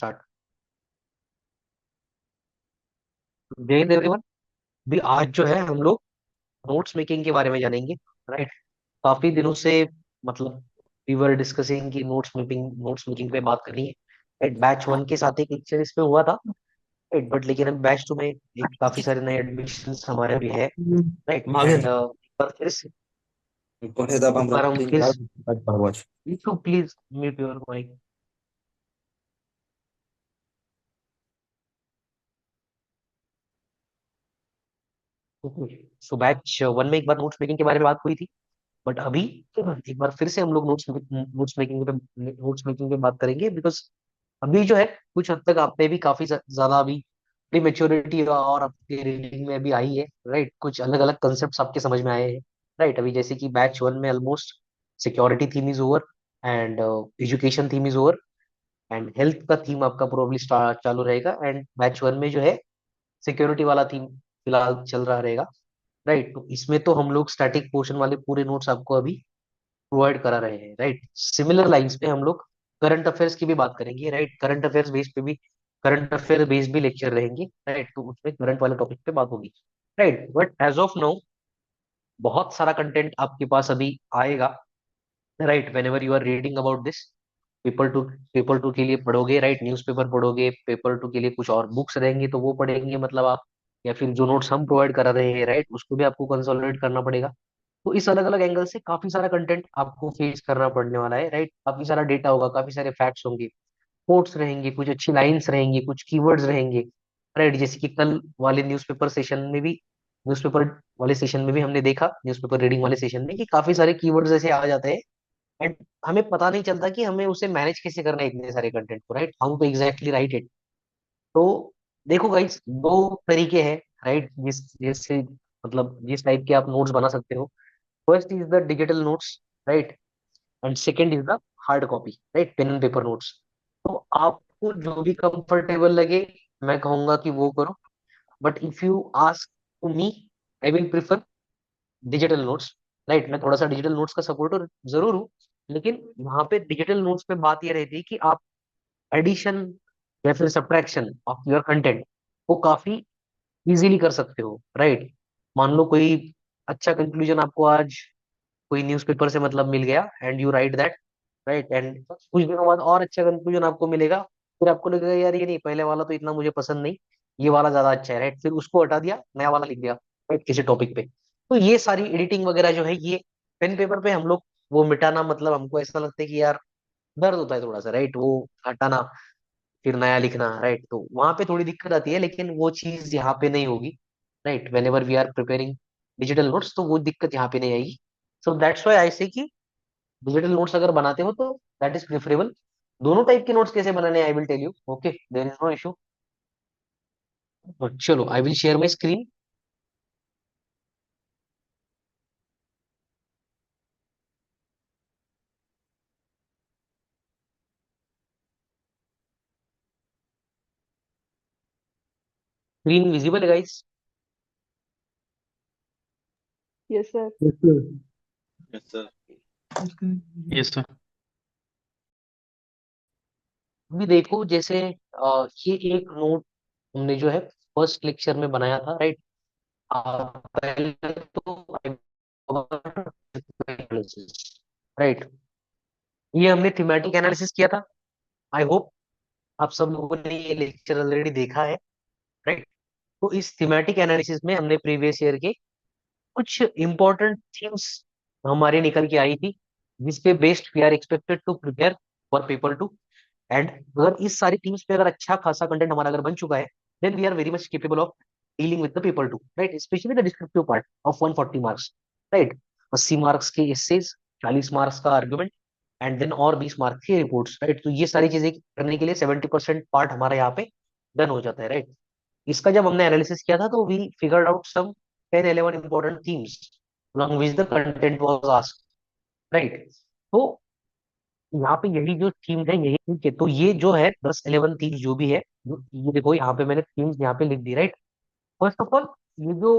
Start. जय Hind everyone. भी आज जो है हम लोग नोट्स मेकिंग के बारे में जानेंगे। राइट। काफी दिनों से मतलब वी वर डिस्कसिंग की नोट्स मेकिंग पे बात करनी है। राइट। बैच वन के साथ एक लेक्चर इस पे हुआ था। राइट। बट लेकिन अब बैच टू में एक काफी सारे नए एडमिशन हमारे भी है। राइट। मागे एंड एक बार फिर से पढ़े एक আমরা बार हम তিন फिर চার পাঁচ পাঁচ please mute your mic. So batch one में एक बार नोट्स मेकिंग के बारे में बात हुई थी। बट अभी एक बार फिर से हम लोग नोट्स मेकिंग पे बात करेंगे। बिकॉज अभी जो है कुछ हद तक आपने भी काफी ज्यादा अभी अपनी मेच्योरिटी और आपके रीडिंग में भी आई है। राइट। कुछ अलग अलग कंसेप्ट आपके समझ में आए हैं। राइट। अभी जैसे कि बैच वन में almost security theme is over and education theme is over and health का थीम आपका प्रोबब्ली स्टार्ट चालू रहेगा। एंड बैच वन में जो है सिक्योरिटी वाला थीम फिलहाल चल रहा रहेगा। राइट। तो इसमें तो हम लोग स्टैटिक पोर्शन वाले पूरे नोट्स आपको अभी प्रोवाइड करा रहे हैं। राइट। सिमिलर लाइंस पे हम लोग करंट अफेयर्स की भी बात करेंगे। राइट। करंट अफेयर बेस्ड भी लेक्चर रहेंगे। राइट। तो उसमें करंट वाले टॉपिक पे बात होगी। Right. But as of now बहुत सारा कंटेंट आपके पास अभी आएगा। Right. Whenever you are reading about this paper two के लिए पढ़ोगे। राइट। न्यूज़पेपर पढ़ोगे, पेपर टू के लिए कुछ और बुक्स रहेंगे तो वो पढ़ेंगे मतलब आप, या फिर जो नोट्स हम प्रोवाइड करा रहे हैं राइट उसको भी आपको कंसोलिडेट करना पड़ेगा। तो इस अलग अलग एंगल से काफी सारा कंटेंट आपको फेस करना पड़ने वाला है। राइट। काफी सारा डेटा होगा, काफी सारे फैक्ट्स होंगे, कोट्स रहेंगे, कुछ अच्छी लाइंस रहेंगी, कुछ कीवर्ड्स रहेंगे। राइट। जैसे कि कल वाले न्यूज़पेपर वाले सेशन में भी हमने देखा, न्यूज़पेपर रीडिंग वाले सेशन में, कि काफी सारे कीवर्ड्स ऐसे आ जाते हैं एंड हमें पता नहीं चलता कि हमें उसे मैनेज कैसे करना है इतने सारे कंटेंट को। Right. How to exactly write it. तो देखो गाइस, दो तरीके हैं। राइट। जिस टाइप के आप नोट्स बना सकते हो। First is the digital notes. Right. And second is the hard copy. Right. Pen and paper notes. तो आपको जो भी कंफर्टेबल लगे मैं कहूंगा कि वो करो। But if you ask to me, I will prefer digital notes. Right. मैं थोड़ा सा डिजिटल नोट्स का सपोर्टर जरूर हूँ, लेकिन वहां पे डिजिटल नोट्स पे बात ये रहती है कि आप एडिशन या फिर सब्ट्रैक्शन ऑफ योर कंटेंट को काफी इजीली कर सकते हो। राइट। मान लो कोई अच्छा कंक्लूजन आपको आज कोई न्यूज़पेपर से मतलब मिल गया and you right that. Right. And कुछ दिनों बाद और अच्छा कंक्लूजन आपको मिलेगा, फिर आपको लगेगा यार ये नहीं, पहले वाला तो इतना मुझे पसंद नहीं, ये वाला ज्यादा अच्छा है। राइट। फिर उसको हटा दिया, नया वाला लिख दिया। राइट। किसी टॉपिक पे तो ये सारी एडिटिंग वगैरह जो है ये पेन पेपर पे हम लोग वो मिटाना, मतलब हमको ऐसा लगता है कि यार दर्द होता है थोड़ा सा। राइट। वो हटाना फिर नया लिखना। राइट। तो वहां पे थोड़ी दिक्कत आती है, लेकिन वो चीज यहाँ पे नहीं होगी। Right. Whenever we are preparing digital notes तो वो दिक्कत यहाँ पे नहीं आएगी। सो दैट्स वाई आई से कि डिजिटल नोट्स अगर बनाते हो तो दैट इज प्रेफरेबल। दोनों टाइप के नोट्स कैसे बनाने I will tell you. Okay, there is no issue. चलो, I will share my screen. Screen visible है guys? Yes, sir. Yes, sir. Yes sir. Yes sir. अभी देखो जैसे ये एक नोट हमने जो है फर्स्ट लेक्चर में बनाया था। राइट। पहले तो राइट, ये हमने थीमेटिक एनालिसिस किया था। आई होप आप सब लोगों ने ये लेक्चर ऑलरेडी देखा है। राइट। तो इस थीमेटिक एनालिसिस में हमने प्रीवियस ईयर के कुछ इंपॉर्टेंट थीम्स हमारे निकल के आई थी, जिसपे based we are expected to prepare for paper two. And अगर इस सारी थीम्स पे अगर अच्छा खासा कंटेंट हमारा अगर बन चुका है, then we are very much capable of dealing with the paper two. Right. Especially the descriptive part of 140 marks. Right. 80 marks के एसेज, 40 मार्क्स का आर्गुमेंट एंड देन और 20 मार्क्स की रिपोर्ट्स। राइट। तो ये सारी चीजें करने के लिए 70% पार्ट हमारा यहाँ पे डन हो जाता है। राइट। इसका जब हमने एनालिसिस किया था तो we figured out some 10-11 important themes along which the content was asked. राइट। तो यहाँ पे यही जो थीम है यही, ठीक है, तो ये जो है 10-11 थीम्स जो भी है, ये देखो यहाँ पे मैंने थीम्स यहाँ पे लिख दी। राइट। फर्स्ट ऑफ ऑल, ये जो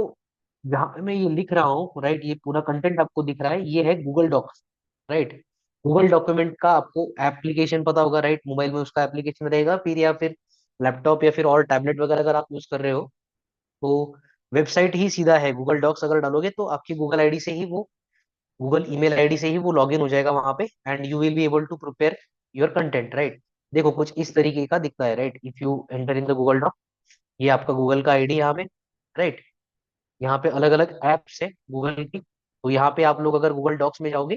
यहाँ पे मैं ये लिख रहा हूँ, राइट, ये पूरा कंटेंट आपको दिख रहा है, ये है Google docs. Right. Google document का आपको एप्लीकेशन पता होगा, राइट? मोबाइल में उसका एप्लीकेशन रहेगा, फिर या फिर लैपटॉप या फिर और टैबलेट वगैरह अगर आप यूज कर रहे हो तो वेबसाइट ही सीधा है। गूगल डॉक्स अगर डालोगे तो आपकी गूगल आईडी से ही वो, गूगल ईमेल आईडी से ही वो लॉगिन हो जाएगा वहां पे, and you will be able to prepare your content, right? देखो कुछ इस तरीके का दिखता है, right? If you enter in the Google doc, ये आपका गूगल का आईडी यहाँ पे, राइट? यहाँ पे अलग अलग एप्स है गूगल की, तो यहाँ पे आप लोग अगर गूगल डॉक्स में जाओगे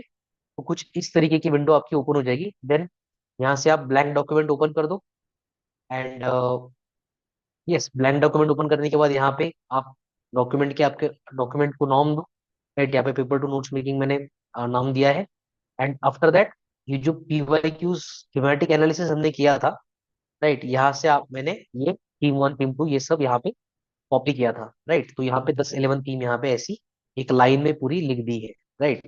तो कुछ इस तरीके की विंडो आपकी ओपन हो जाएगी। देन यहाँ से आप ब्लैंक डॉक्यूमेंट ओपन कर दो, and yes, blank document open करने के बाद यहाँ पे आप डॉक्यूमेंट के, आपके डॉक्यूमेंट को नाम दो, राइट? यहाँ पे पेपर टू नोट्स मेकिंग मैंने नाम दिया है। एंड आफ्टर दैट ये जो पीवाईक्यूज थीमेटिक एनालिसिस हमने किया था, राइट, यहाँ से आप, मैंने ये टीम वन टीम टू ये सब यहाँ पे कॉपी किया था, राइट? तो यहाँ पे 10-11 टीम यहाँ पे ऐसी एक लाइन में पूरी लिख दी है, राइट?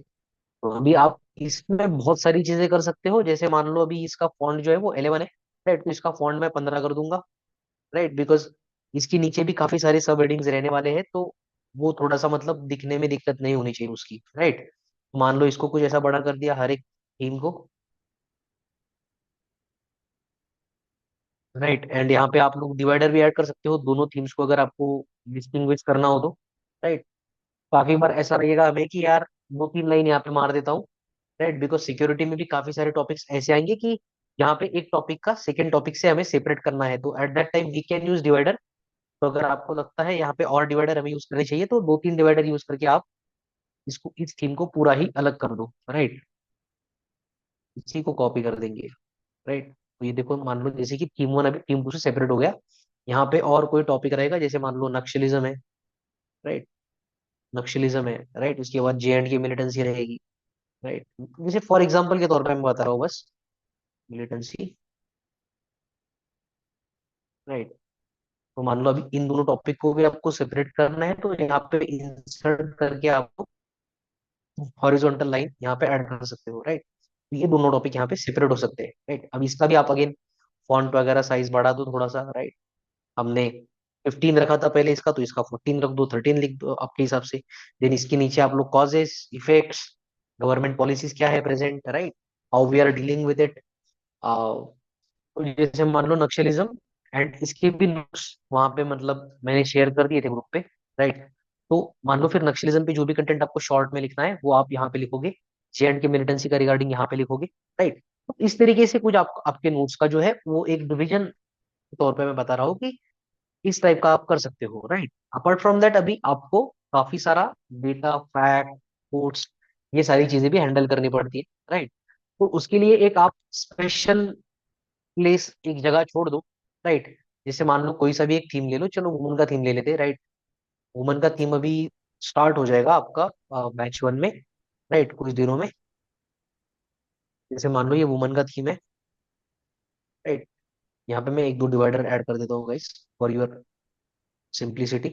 तो अभी आप इसमें बहुत सारी चीजें कर सकते हो, जैसे मान लो अभी इसका फॉन्ट जो है वो 11 है, राइट? तो इसका फॉन्ट मैं 15 कर दूंगा, राइट? बिकॉज इसके नीचे भी काफी सारे सब हेडिंग्स रहने वाले हैं, तो वो थोड़ा सा मतलब दिखने में दिक्कत नहीं होनी चाहिए उसकी, राइट? मान लो इसको कुछ ऐसा बड़ा कर दिया हर एक थीम को, राइट? एंड यहाँ पे आप लोग डिवाइडर भी ऐड कर सकते हो दोनों थीम्स को अगर आपको डिस्टिंग्विश करना हो तो, राइट? काफी बार ऐसा लगेगा हमें कि यार 2-3 लाइन यहाँ पे मार देता हूँ, राइट? बिकॉज सिक्योरिटी में भी काफी सारे टॉपिक्स ऐसे आएंगे कि यहाँ पे एक टॉपिक का सेकंड टॉपिक से हमें सेपरेट करना है, तो at that time we can use divider. तो अगर आपको लगता है यहाँ पे और डिवाइडर हमें यूज करने चाहिए तो 2-3 डिवाइडर यूज करके आप इसको, इस थीम को पूरा ही अलग कर दो, राइट? इसी को कॉपी कर देंगे, राइट? तो ये देखो, मान लो जैसे कि थीम वन अभी टीम टू से सेपरेट हो गया, यहाँ पे और कोई टॉपिक रहेगा, जैसे मान लो नक्सलिज्म है, राइट? नक्सलिज्म है, राइट? उसके बाद जे एंड की मिलिटेंसी रहेगी, राइट? जैसे फॉर एग्जाम्पल के तौर पे मैं बता रहा हूँ बस, मिलिटेंसी, राइट? तो मान लो अभी इन दोनों टॉपिक को भी आपको सेपरेट करना है, तो यहाँ पे इंसर्ट करके आपको हॉरिजॉन्टल लाइन यहाँ पे ऐड कर सकते हो, राइट? तो ये दोनों टॉपिक यहाँ पे सेपरेट हो सकते हैं, राइट? अब इसका भी आप अगेन फॉन्ट वगैरह साइज बढ़ा दो थोड़ा सा, राइट? हमने 15 रखा था पहले इसका, तो इसका 14 रख दो, 13 लिख दो आपके हिसाब से। देन इसके नीचे आप लोग कॉजेस, इफेक्ट्स, गवर्नमेंट पॉलिसीज क्या है present, right? How we are dealing with it. जैसे मान लो नक्सलिज्म, एंड इसके भी नोट्स वहां पे मतलब मैंने शेयर कर दिए थे ग्रुप पे, राइट? तो मान लो फिर नक्सलिज्म पे जो भी कंटेंट आपको शॉर्ट में लिखना है वो आप यहाँ पे लिखोगे, जे एंड के मिलिटेंसी का रिगार्डिंग यहाँ पे लिखोगे, राइट? तो इस तरीके से कुछ आपके नोट्स का जो है वो एक डिवीजन के तौर पे मैं बता रहा हूँ कि इस टाइप का आप कर सकते हो, राइट? अपार्ट फ्रॉम दैट अभी आपको काफी सारा डेटा, फैक्ट, कोट्स, ये सारी चीजें भी हैंडल करनी पड़ती है, राइट? तो उसके लिए एक आप स्पेशल प्लेस, एक जगह छोड़ दो, राइट? जैसे मान लो कोई सा भी एक थीम ले लो, चलो वुमन का थीम ले लेते हैं, राइट? वुमन का थीम अभी स्टार्ट हो जाएगा आपका बैच वन में, राइट? कुछ दिनों में। जैसे मान लो ये वुमन का थीम है, राइट? यहाँ पे मैं एक दो डिवाइडर ऐड कर देता हूँ guys, for your simplicity,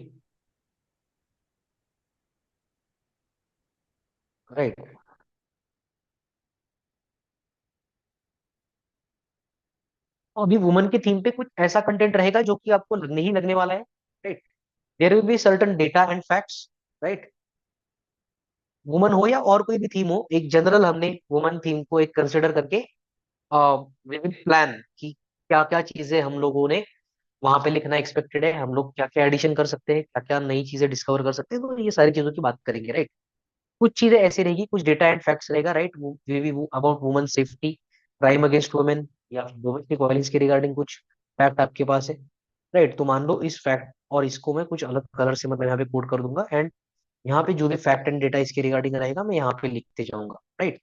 right? अभी वुमन के थीम पे कुछ ऐसा कंटेंट रहेगा जो कि आपको लगने ही लगने वाला है, right? There will be certain data and facts, right? Woman हो या और कोई भी थीम हो, एक जनरल हमने वुमन थीम को एक कंसिडर करके वी विल प्लान कि क्या क्या चीजें हम लोगों ने वहां पे लिखना एक्सपेक्टेड है, हम लोग क्या क्या एडिशन कर सकते हैं, क्या क्या नई चीजें डिस्कवर कर सकते हैं, तो ये सारी चीजों की बात करेंगे, राइट? कुछ चीजें ऐसी रहेगी, कुछ डेटा एंड फैक्ट्स रहेगा, राइट? वो about women safety, crime against women, या डोमेस्टिक वायलेंस के रिगार्डिंग कुछ फैक्ट आपके पास है, राइट? तो मान लो इस फैक्ट और इसको मैं कुछ अलग कलर से मतलब यहाँ पे कोड कर दूंगा, एंड यहाँ पे जो भी फैक्ट एंड डेटा इसके रिगार्डिंग रहेगा मैं यहाँ पे लिखते जाऊंगा, राइट?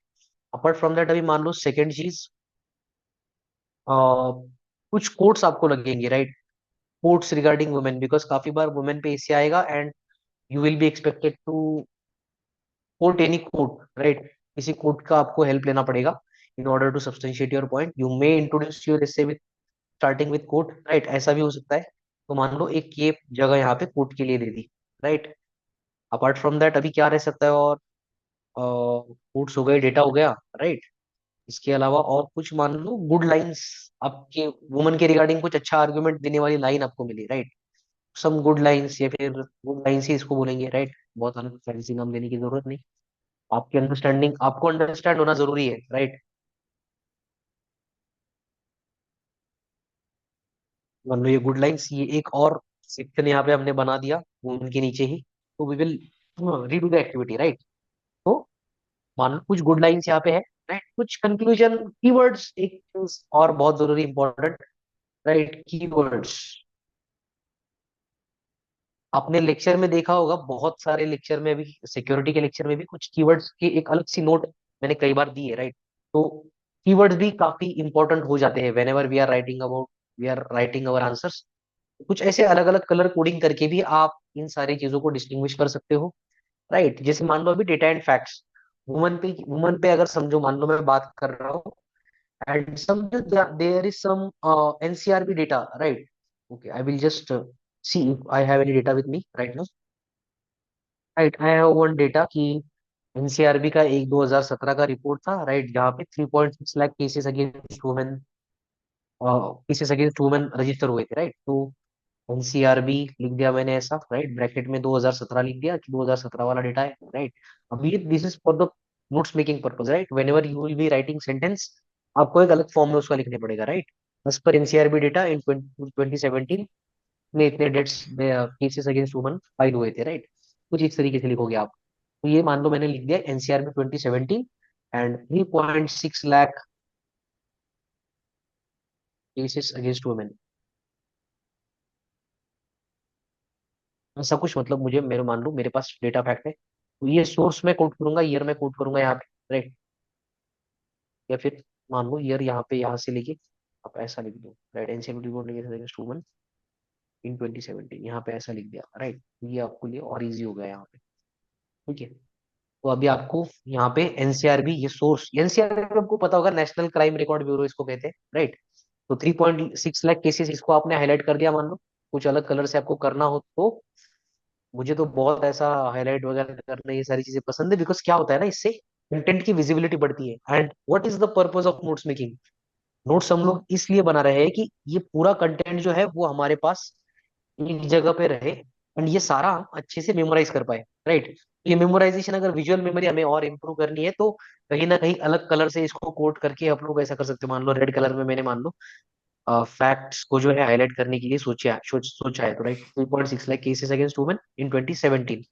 अपार्ट फ्रॉम दैट अभी मान लो सेकेंड चीज, कुछ कोट्स आपको लगेंगे, right? Quotes regarding women, because काफी बार वुमेन पे इससे आएगा, and you will be expected to quote any quote, right? किसी कोट का आपको हेल्प लेना पड़ेगा in order to substantiate your point, you may introduce your essay with starting with quote, right? ऐसा भी हो सकता है। तो मान लो एक ये जगह यहाँ पे कोट के लिए दे दी, राइट? अपार्ट फ्रॉम दैट अभी क्या रह सकता है, और कोट्स हो गए, डेटा हो गया, राइट? इसके अलावा और कुछ मान लो गुड लाइंस, आपके वुमन के रिगार्डिंग कुछ अच्छा आर्गुमेंट देने वाली लाइन आपको मिली, राइट? सम गुड लाइंस, या फिर गुड लाइंस ही इसको बोलेंगे, राइट? बहुत अलग फैंसी नाम देने की जरूरत नहीं, आपकी अंडरस्टैंडिंग, आपको अंडरस्टैंड होना जरूरी है, राइट? मान लो ये गुड लाइंस, ये एक और सेक्शन यहाँ पे हमने बना दिया उनके नीचे ही। तो we will redo the activity, right. तो मान लो कुछ गुड लाइंस यहाँ पे है, राइट, कुछ कंक्लूजन कीवर्ड्स, एक चीज और बहुत जरूरी इंपॉर्टेंट, राइट, कीवर्ड्स। आपने लेक्चर में देखा होगा, बहुत सारे लेक्चर में भी, सिक्योरिटी के लेक्चर में भी कुछ कीवर्ड्स की एक अलग सी नोट मैंने कई बार दी है, राइट। तो कीवर्ड्स भी काफी इंपॉर्टेंट हो जाते हैं whenever we are writing about, we are writing our answers. कुछ ऐसे अलग अलग कलर कोडिंग करके भी आप इन सारी चीजों को डिस्टिंग्विश कर सकते हो, राइट। जैसे मान लो अभी डेटा एंड फैक्ट्स, वुमन पे अगर समझो, मान लो मैं बात कर रहा हूँ, एंड समझो there is some NCRB data, right. Okay, I will just see if I have any data with me right now. Right, I have one data कि एनसीआरबी का एक 2017 का रिपोर्ट था, राइट, जहाँ पे 3.6 lakh cases against women register हुए थे, right. तो एनसीआरबी लिख दिया मैंने ऐसा, राइट, ब्रैकेट में 2017 लिख दिया कि 2017 वाला डेटा है, राइट। अब ये this is for the notes making purpose, right. Whenever you will be writing sentence, आपको एक अलग फॉर्म में उसका लिखने पड़ेगा, राइट। एज पर एनसीआरबी डेटा इन 2017 में इतने deaths cases against woman file हुए थे, राइट। कुछ इस तरीके से लिखोगे आप। तो ये मान लो मैंने लिख दिया एनसीआर में 2017 and 3.6 lakh cases against women. ऐसा कुछ, मतलब मुझे, मेरे मान लो मेरे पास डेटा फैक्ट है, तो ये सोर्स में कोट करूंगा, ईयर में कोट करूंगा यहाँ पे, राइट। या फिर मान लो ईयर यहाँ पे, यहाँ से लेके आप ऐसा लिख दो, right. NCR report against women in 2017, यहाँ पे ऐसा लिख दिया, राइट। ये आपके लिए और इजी हो गया यहाँ पे, ठीक है। तो अभी आपको यहाँ पे एनसीआरबी, ये सोर्स एनसीआरबी आपको पता होगा, नेशनल क्राइम रिकॉर्ड ब्यूरो इसको कहते हैं, राइट। तो 3.6 लाख केसेस, इसको आपने हाईलाइट कर दिया मान लो। कुछ अलग कलर से आपको करना हो तो, मुझे तो बहुत ऐसा हाईलाइट वगैरह करना, ये सारी चीजें पसंद है, बिकॉज क्या होता है ना, इससे कंटेंट की विजिबिलिटी बढ़ती है। And what is the purpose of notes making? Notes हम लोग इसलिए बना रहे हैं कि ये पूरा कंटेंट जो है वो हमारे पास एक जगह पे रहे, एंड ये सारा हम अच्छे से मेमोराइज कर पाए, राइट। ये मेमोराइजेशन, अगर विजुअल मेमोरी हमें और इम्प्रूव करनी है, तो कहीं ना कहीं अलग कलर से इसको कोट करके आप लोग ऐसा कर सकते हो। मान लो रेड कलर में मैंने, मान लो फैक्ट्स को जो है हाईलाइट करने के लिए सोचा है, तो right, 3.6 lakh cases against women in 2017,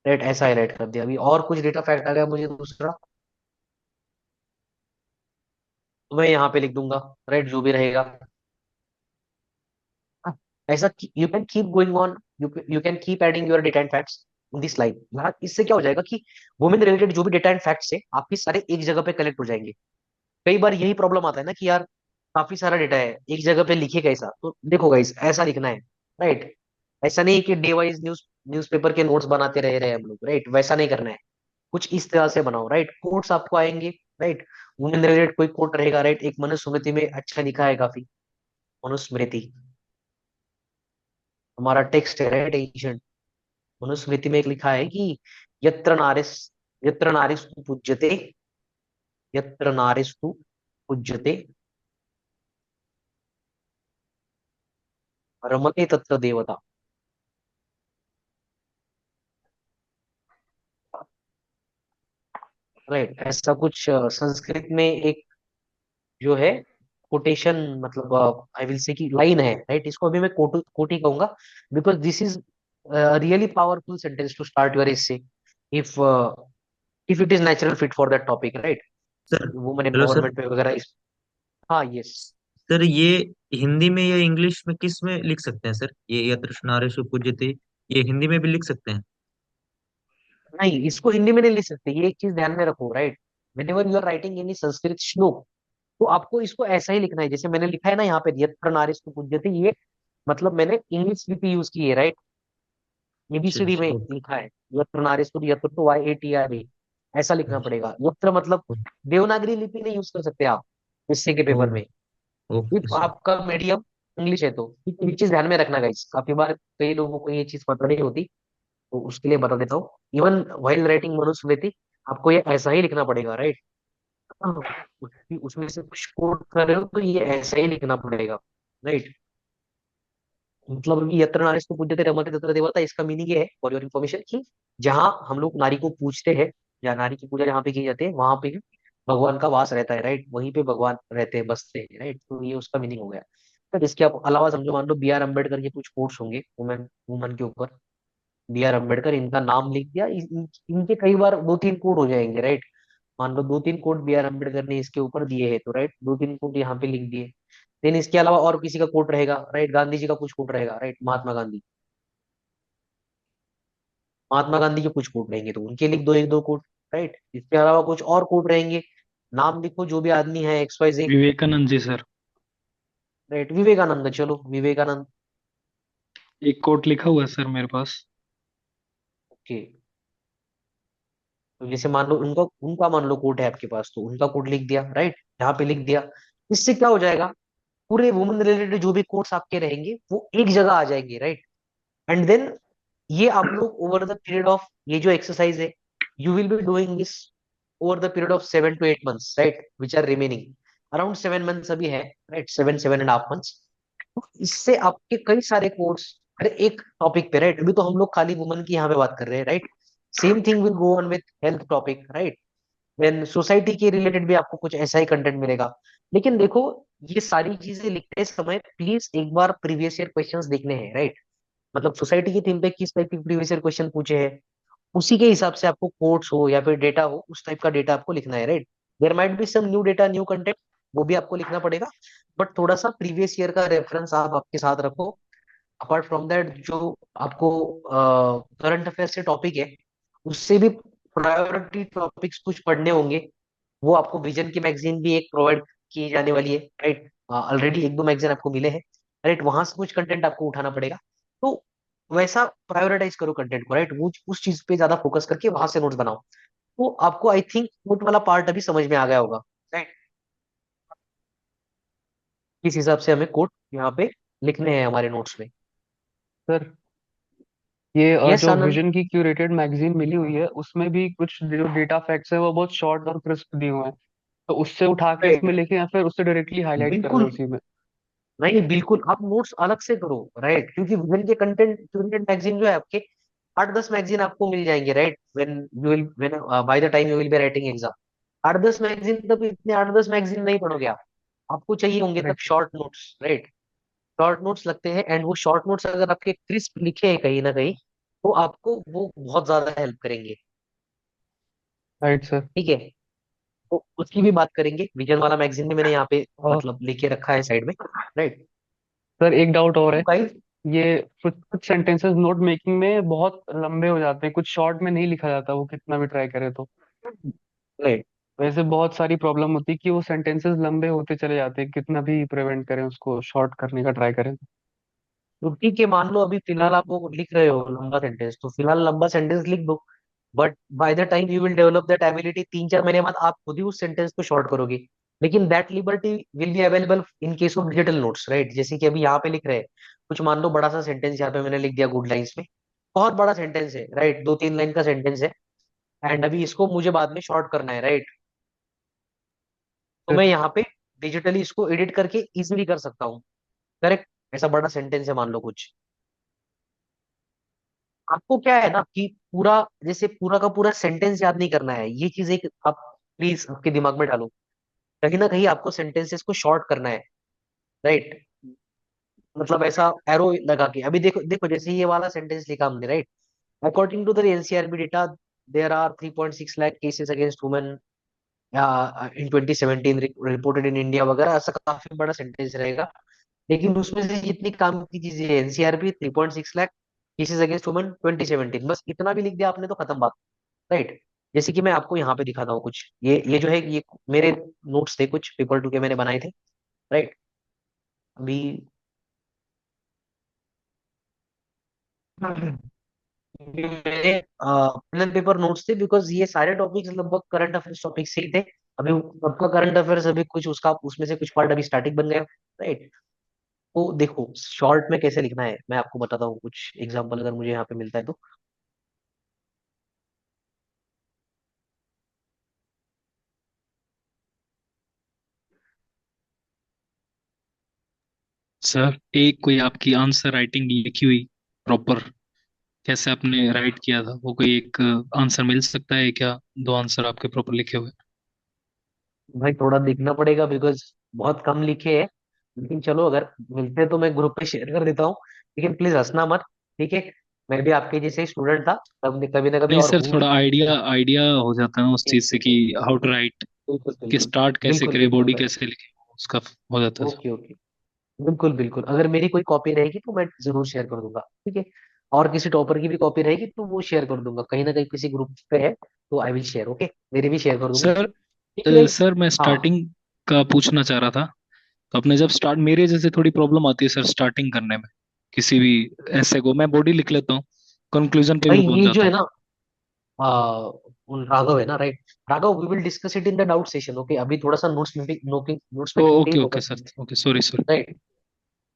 right, ऐसा हाईलाइट कर दिया। अभी और कुछ डेटा फैक्ट आ गया मुझे दूसरा, तो मैं यहाँ पे लिख दूंगा, राइट, जो भी रहेगा। हाँ, ऐसा you can keep going on, you can keep adding your data and facts in this line. यहाँ इससे क्या हो जाएगा कि वुमेन रिलेटेड जो भी डेटा एंड फैक्ट्स है आपके सारे एक जगह पे कलेक्ट हो जाएंगे। कई बार यही प्रॉब्लम आता है ना कि यार काफी सारा डेटा है, एक जगह पे लिखे कैसा, तो देखो गाइस ऐसा लिखना है, राइट। ऐसा नहीं कि डे वाइज न्यूज़पेपर के नोट्स बनाते रहे हम लोग, राइट, वैसा नहीं करना है। कुछ इस तरह से बनाओ, राइट। कोट्स आपको आएंगे, राइट। वुमेन रिलेटेड कोई कोट रहेगा, राइट। एक मनुस्मृति में अच्छा लिखा है काफी, मनुस्मृति हमारा टेक्स्ट है, राइट, एंशियंट। मनुस्मृति में एक लिखा है कि यत्र नारिस यत्र नारिस्तु पूज्यते, यत्र नारिस्तु पूज्यते रमते तत्र देवता, राइट। ऐसा कुछ संस्कृत में एक जो है कोटेशन, मतलब आई विल से की लाइन है, राइट। इसको अभी मैं कोट ही कहूंगा, because this is really powerful sentence to start your essay, if if it is natural fit for that topic, right. Sir. Women hello sir. Empowerment पे वगैरह हाँ, यस। सर ये हिंदी में या इंग्लिश में किस में लिख सकते हैं सर, ये यत्र नारेषु पूज्यते, ये हिंदी में भी लिख सकते हैं? नहीं, इसको हिंदी में नहीं लिख सकते, ये एक चीज ध्यान में रखो, right. Whenever you are writing any Sanskrit shloka, तो आपको इसको ऐसा ही लिखना है जैसे मैंने लिखा है ना यहाँ पे, यत्र नारीस्तु पूज्यते, ये मतलब मैंने इंग्लिश लिपि यूज की है, राइट। अच्छा एबीसीडी में अच्छा, लिखा है यत्र नारीस्तु, यत्र तो YATRA, ऐसा लिखना पड़ेगा। यत्र मतलब देवनागरी लिपि नहीं यूज कर सकते आप हिस्से के पेपर में, ओके इफ सर। आपका मीडियम इंग्लिश है तो। ये चीज ध्यान में रखना गाइस, काफी बार कई लोगों को ये चीज पता नहीं होती, तो उसके लिए बता देता हूँ। इवन वाइल राइटिंग मनुस्मृति, आपको ये ऐसा ही लिखना पड़ेगा, राइट। उसमें से कुछ कोट कर रहे हो तो ये ऐसा ही लिखना पड़ेगा, राइट। मतलब अभी यत्र नारीस्तु पूज्यते रमते तत्र देवता, इसका मीनिंग ये है फॉर योर इन्फॉर्मेशन कि जहाँ हम लोग नारी को पूजते हैं, या नारी की पूजा जहाँ पे की जाती है, वहां पे भगवान का वास रहता है, राइट। वहीं पे भगवान रहते हैं, बसते हैं, राइट। तो ये उसका मीनिंग हो गया। फिर इसके अलावा समझो, मान लो बी आर अम्बेडकर के कुछ कोट्स होंगे वुमेन वुमन के ऊपर। बी आर अम्बेडकर, इनका नाम लिख दिया, इनके कई बार दो तीन कोट हो जाएंगे, राइट। मान लो दो तीन कोट बी आर अम्बेडकर ने इसके ऊपर दिए हैं, तो राइट दो तीन कोट यहाँ पे लिख दिए। देन इसके अलावा और किसी का कोट रहेगा, राइट, गांधी जी का कुछ कोट रहेगा, राइट, महात्मा गांधी। महात्मा गांधी के कुछ कोट रहेंगे तो उनके लिख दो एक दो कोट, राइट। इसके अलावा कुछ और कोट रहेंगे, नाम लिखो जो भी आदमी है x Y Z. Vivekananda ji sir. Right, Vivekananda, चलो विवेकानंद। एक कोट लिखा हुआ है सर मेरे पास। ओके, तो जैसे मान लो उनका उनका मान लो कोट है आपके पास, तो उनका कोट लिख दिया, राइट, यहाँ पे लिख दिया। इससे क्या हो जाएगा, पूरे वुमेन रिलेटेड जो भी कोट्स आपके रहेंगे वो एक जगह आ जाएंगे, राइट। एंड देन ये आप लोग ओवर द पीरियड ऑफ, ये जो एक्सरसाइज है, you will be doing this over the period of 7 to 8 months, right, which are remaining. Around 7 months अभी है, राइट, 7 7.5 months। तो इससे आपके कई सारे कोर्स, अरे एक टॉपिक पे, राइट, अभी तो हम लोग खाली वुमन की यहाँ पे बात कर रहे हैं, right. Same thing will go on with health topic, right. Then society के रिलेटेड भी आपको कुछ ऐसा ही कंटेंट मिलेगा। लेकिन देखो, ये सारी चीजें लिखते समय प्लीज एक बार प्रीवियस ईयर क्वेश्चंस देखने हैं, राइट। मतलब सोसाइटी की थीम पे किस टाइप के प्रीवियस ईयर क्वेश्चन पूछे हैं, उसी के हिसाब से आपको कोट्स हो या फिर डेटा हो, उस टाइप का डेटा आपको लिखना है, right. There might be some new data, new content, वो भी आपको लिखना पड़ेगा। बट थोड़ा सा प्रीवियस ईयर का रेफरेंस आप आपके साथ रखो। अपार्ट फ्रॉम दैट, जो आपको करंट अफेयर से टॉपिक है, उससे भी प्रायोरिटी टॉपिक्स कुछ पढ़ने होंगे। वो आपको विजन की मैगजीन भी एक प्रोवाइड की जाने वाली है, राइट। ऑलरेडी एक दो मैगजीन आपको मिले हैं, राइट, वहां से कुछ कंटेंट आपको उठाना पड़ेगा। तो वैसा प्रायोरिटाइज करो कंटेंट को, राइट, वो उस चीज पे ज्यादा फोकस करके वहां से नोट्स बनाओ। तो आपको आई थिंक नोट वाला पार्ट अभी समझ में आ गया होगा, राइट। किस हिसाब से हमें कोट यहाँ पे लिखने हैं हमारे नोट्स में। सर ये यस जो आनंद। विजन की क्यूरेटेड मैगजीन मिली हुई है उसमें भी कुछ जो डेटा फैक्ट्स है वो बहुत शॉर्ट और क्रिस्प दिए हुए हैं, तो उससे उठा के इसमें राइट, लिखे या फिर उससे डायरेक्टली हाईलाइट कर दे बिल्कुल। उसी में। नहीं, बिल्कुल आप नोट्स अलग से करो, राइट, क्योंकि विजन के कंटेंट कंटेंट मैगजीन जो है आपके 8 10 मैगजीन आपको मिल जाएंगे, right, when you will when by the time you will be writing exam. 8 10 magazine, तब इतने 8 10 मैगजीन नहीं पढ़ोगे आप। आपको चाहिए होंगे तब correct. Short notes, right. Short notes लगते हैं, एंड वो शॉर्ट नोट्स अगर आपके क्रिस्प लिखे हैं कहीं ना कहीं, तो आपको वो बहुत ज्यादा हेल्प करेंगे। Right sir. ठीक है, तो उसकी भी बात करेंगे, विजन वाला मैगजीन भी मैंने यहाँ पे और मतलब लिखे रखा है साइड में, राइट। सर एक डाउट और तो है, गाइस, ये कुछ कुछ सेंटेंसेस नोट मेकिंग में बहुत लंबे हो जाते हैं, कुछ शॉर्ट में नहीं लिखा जाता वो कितना भी ट्राई करे तो। राइट, वैसे बहुत सारी प्रॉब्लम होती है कि वो सेंटेंसेस लंबे होते चले जाते हैं, कितना भी प्रिवेंट करें उसको शॉर्ट करने का ट्राई करें। तो ठीक है, मान लो अभी फिलहाल आप वो लिख रहे हो लंबा सेंटेंस, तो फिलहाल लंबा सेंटेंस लिख दो। But by the time you will develop that ability, 3 4 महीने बाद आप खुद ही उस सेंटेंस को शॉर्ट करोगे। लेकिन that liberty will be available in case of digital notes, right. जैसे कि अभी यहाँ पे लिख रहे हैं, कुछ मान लो बड़ा सा सेंटेंस यहाँ पे मैंने लिख दिया गुड लाइंस में, बहुत बड़ा सेंटेंस है, राइट, 2 3 लाइन का सेंटेंस है। एंड अभी इसको मुझे बाद में शॉर्ट करना है, राइट। तो मैं यहाँ पे डिजिटली इसको एडिट करके इजिली कर सकता हूँ, करेक्ट। ऐसा बड़ा सेंटेंस है मान लो कुछ, आपको क्या है ना कि पूरा, जैसे पूरा का पूरा सेंटेंस याद नहीं करना है, ये चीज एक आप प्लीज आपके दिमाग में डालो। कहीं ना कहीं आपको सेंटेंसेस को शॉर्ट करना है, राइट। मतलब ऐसा एरो लगा के, अभी देखो देखो, जैसे ये वाला सेंटेंस लिखा हमने, right. According to the NCRB data, there are 3.6 lakh cases against women in 2017 reported in India वगैरह, ऐसा काफी बड़ा सेंटेंस रहेगा। लेकिन उसमें से जितनी काम की चीजें, NCRB 3.6 lakh cases against women 2017, बस इतना भी लिख दिया आपने तो खत्म बात, राइट। जैसे कि मैं आपको यहाँ पे दिखाता हूँ कुछ, ये जो है, ये मेरे नोट्स थे कुछ पेपर 2 के मैंने बनाए थे, राइट। अभी ये मेरे प्रिलिम पेपर नोट्स थे, बिकॉज ये सारे टॉपिक्स लगभग करंट अफेयर्स टॉपिक से ही थे। अभी सबका करंट अफेयर्स अभी कुछ उसका उसमें से कुछ पार्ट अभी स्टार्टिंग बन गया, राइट। तो देखो शॉर्ट में कैसे लिखना है मैं आपको बताता हूँ, कुछ एग्जांपल अगर मुझे यहाँ पे मिलता है तो। सर एक कोई आपकी आंसर राइटिंग लिखी हुई प्रॉपर, कैसे आपने राइट किया था, वो कोई एक आंसर मिल सकता है क्या? दो आंसर आपके प्रॉपर लिखे हुए। भाई थोड़ा देखना पड़ेगा, बिकॉज बहुत कम लिखे हैं। लेकिन चलो, अगर मिलते हैं तो मैं ग्रुप पे शेयर कर देता हूँ, लेकिन प्लीज हंसना मत, ठीक है? मैं भी आपके जैसे स्टूडेंट था, कभी कभी ना कभी, नहीं और सर, हूँ भी। थोड़ा आइडिया आइडिया हो जाता है ना उस चीज से कि हाउ टू राइट, बिल्कुल कि बिल्कुल स्टार्ट कैसे बिल्कुल करे, बिल्कुल बॉडी भाई। कैसे लिखे, उसका हो जाता है सर। Okay okay. बिल्कुल बिल्कुल, अगर मेरी कोई कॉपी रहेगी तो मैं जरूर शेयर कर दूंगा, ठीक है? और किसी टॉपर की भी कॉपी रहेगी तो वो शेयर कर दूंगा, कहीं ना कहीं किसी ग्रुप पे है तो आई विल शेयर, ओके? मेरी भी शेयर कर दूंगा, सर ठीक है? सर मैं हाँ। स्टार्टिंग का पूछना चाह रहा था। तो अपने जब स्टार्ट, मेरे जैसे थोड़ी प्रॉब्लम आती है सर स्टार्टिंग करने में, किसी भी ऐसे को मैं बॉडी लिख लेता हूँ, कंक्लूजन पे भी भाई पहुंच ये जो जाता है हूँ। ना, राघव है ना, right? Raghav, we will discuss it in the doubt session, okay? अभी थोड़ा सा नोट्स ओ मेकिंग पे ही ओके ओके फोकस सर, करते ओके सॉरी सॉरी। हैं, राइट?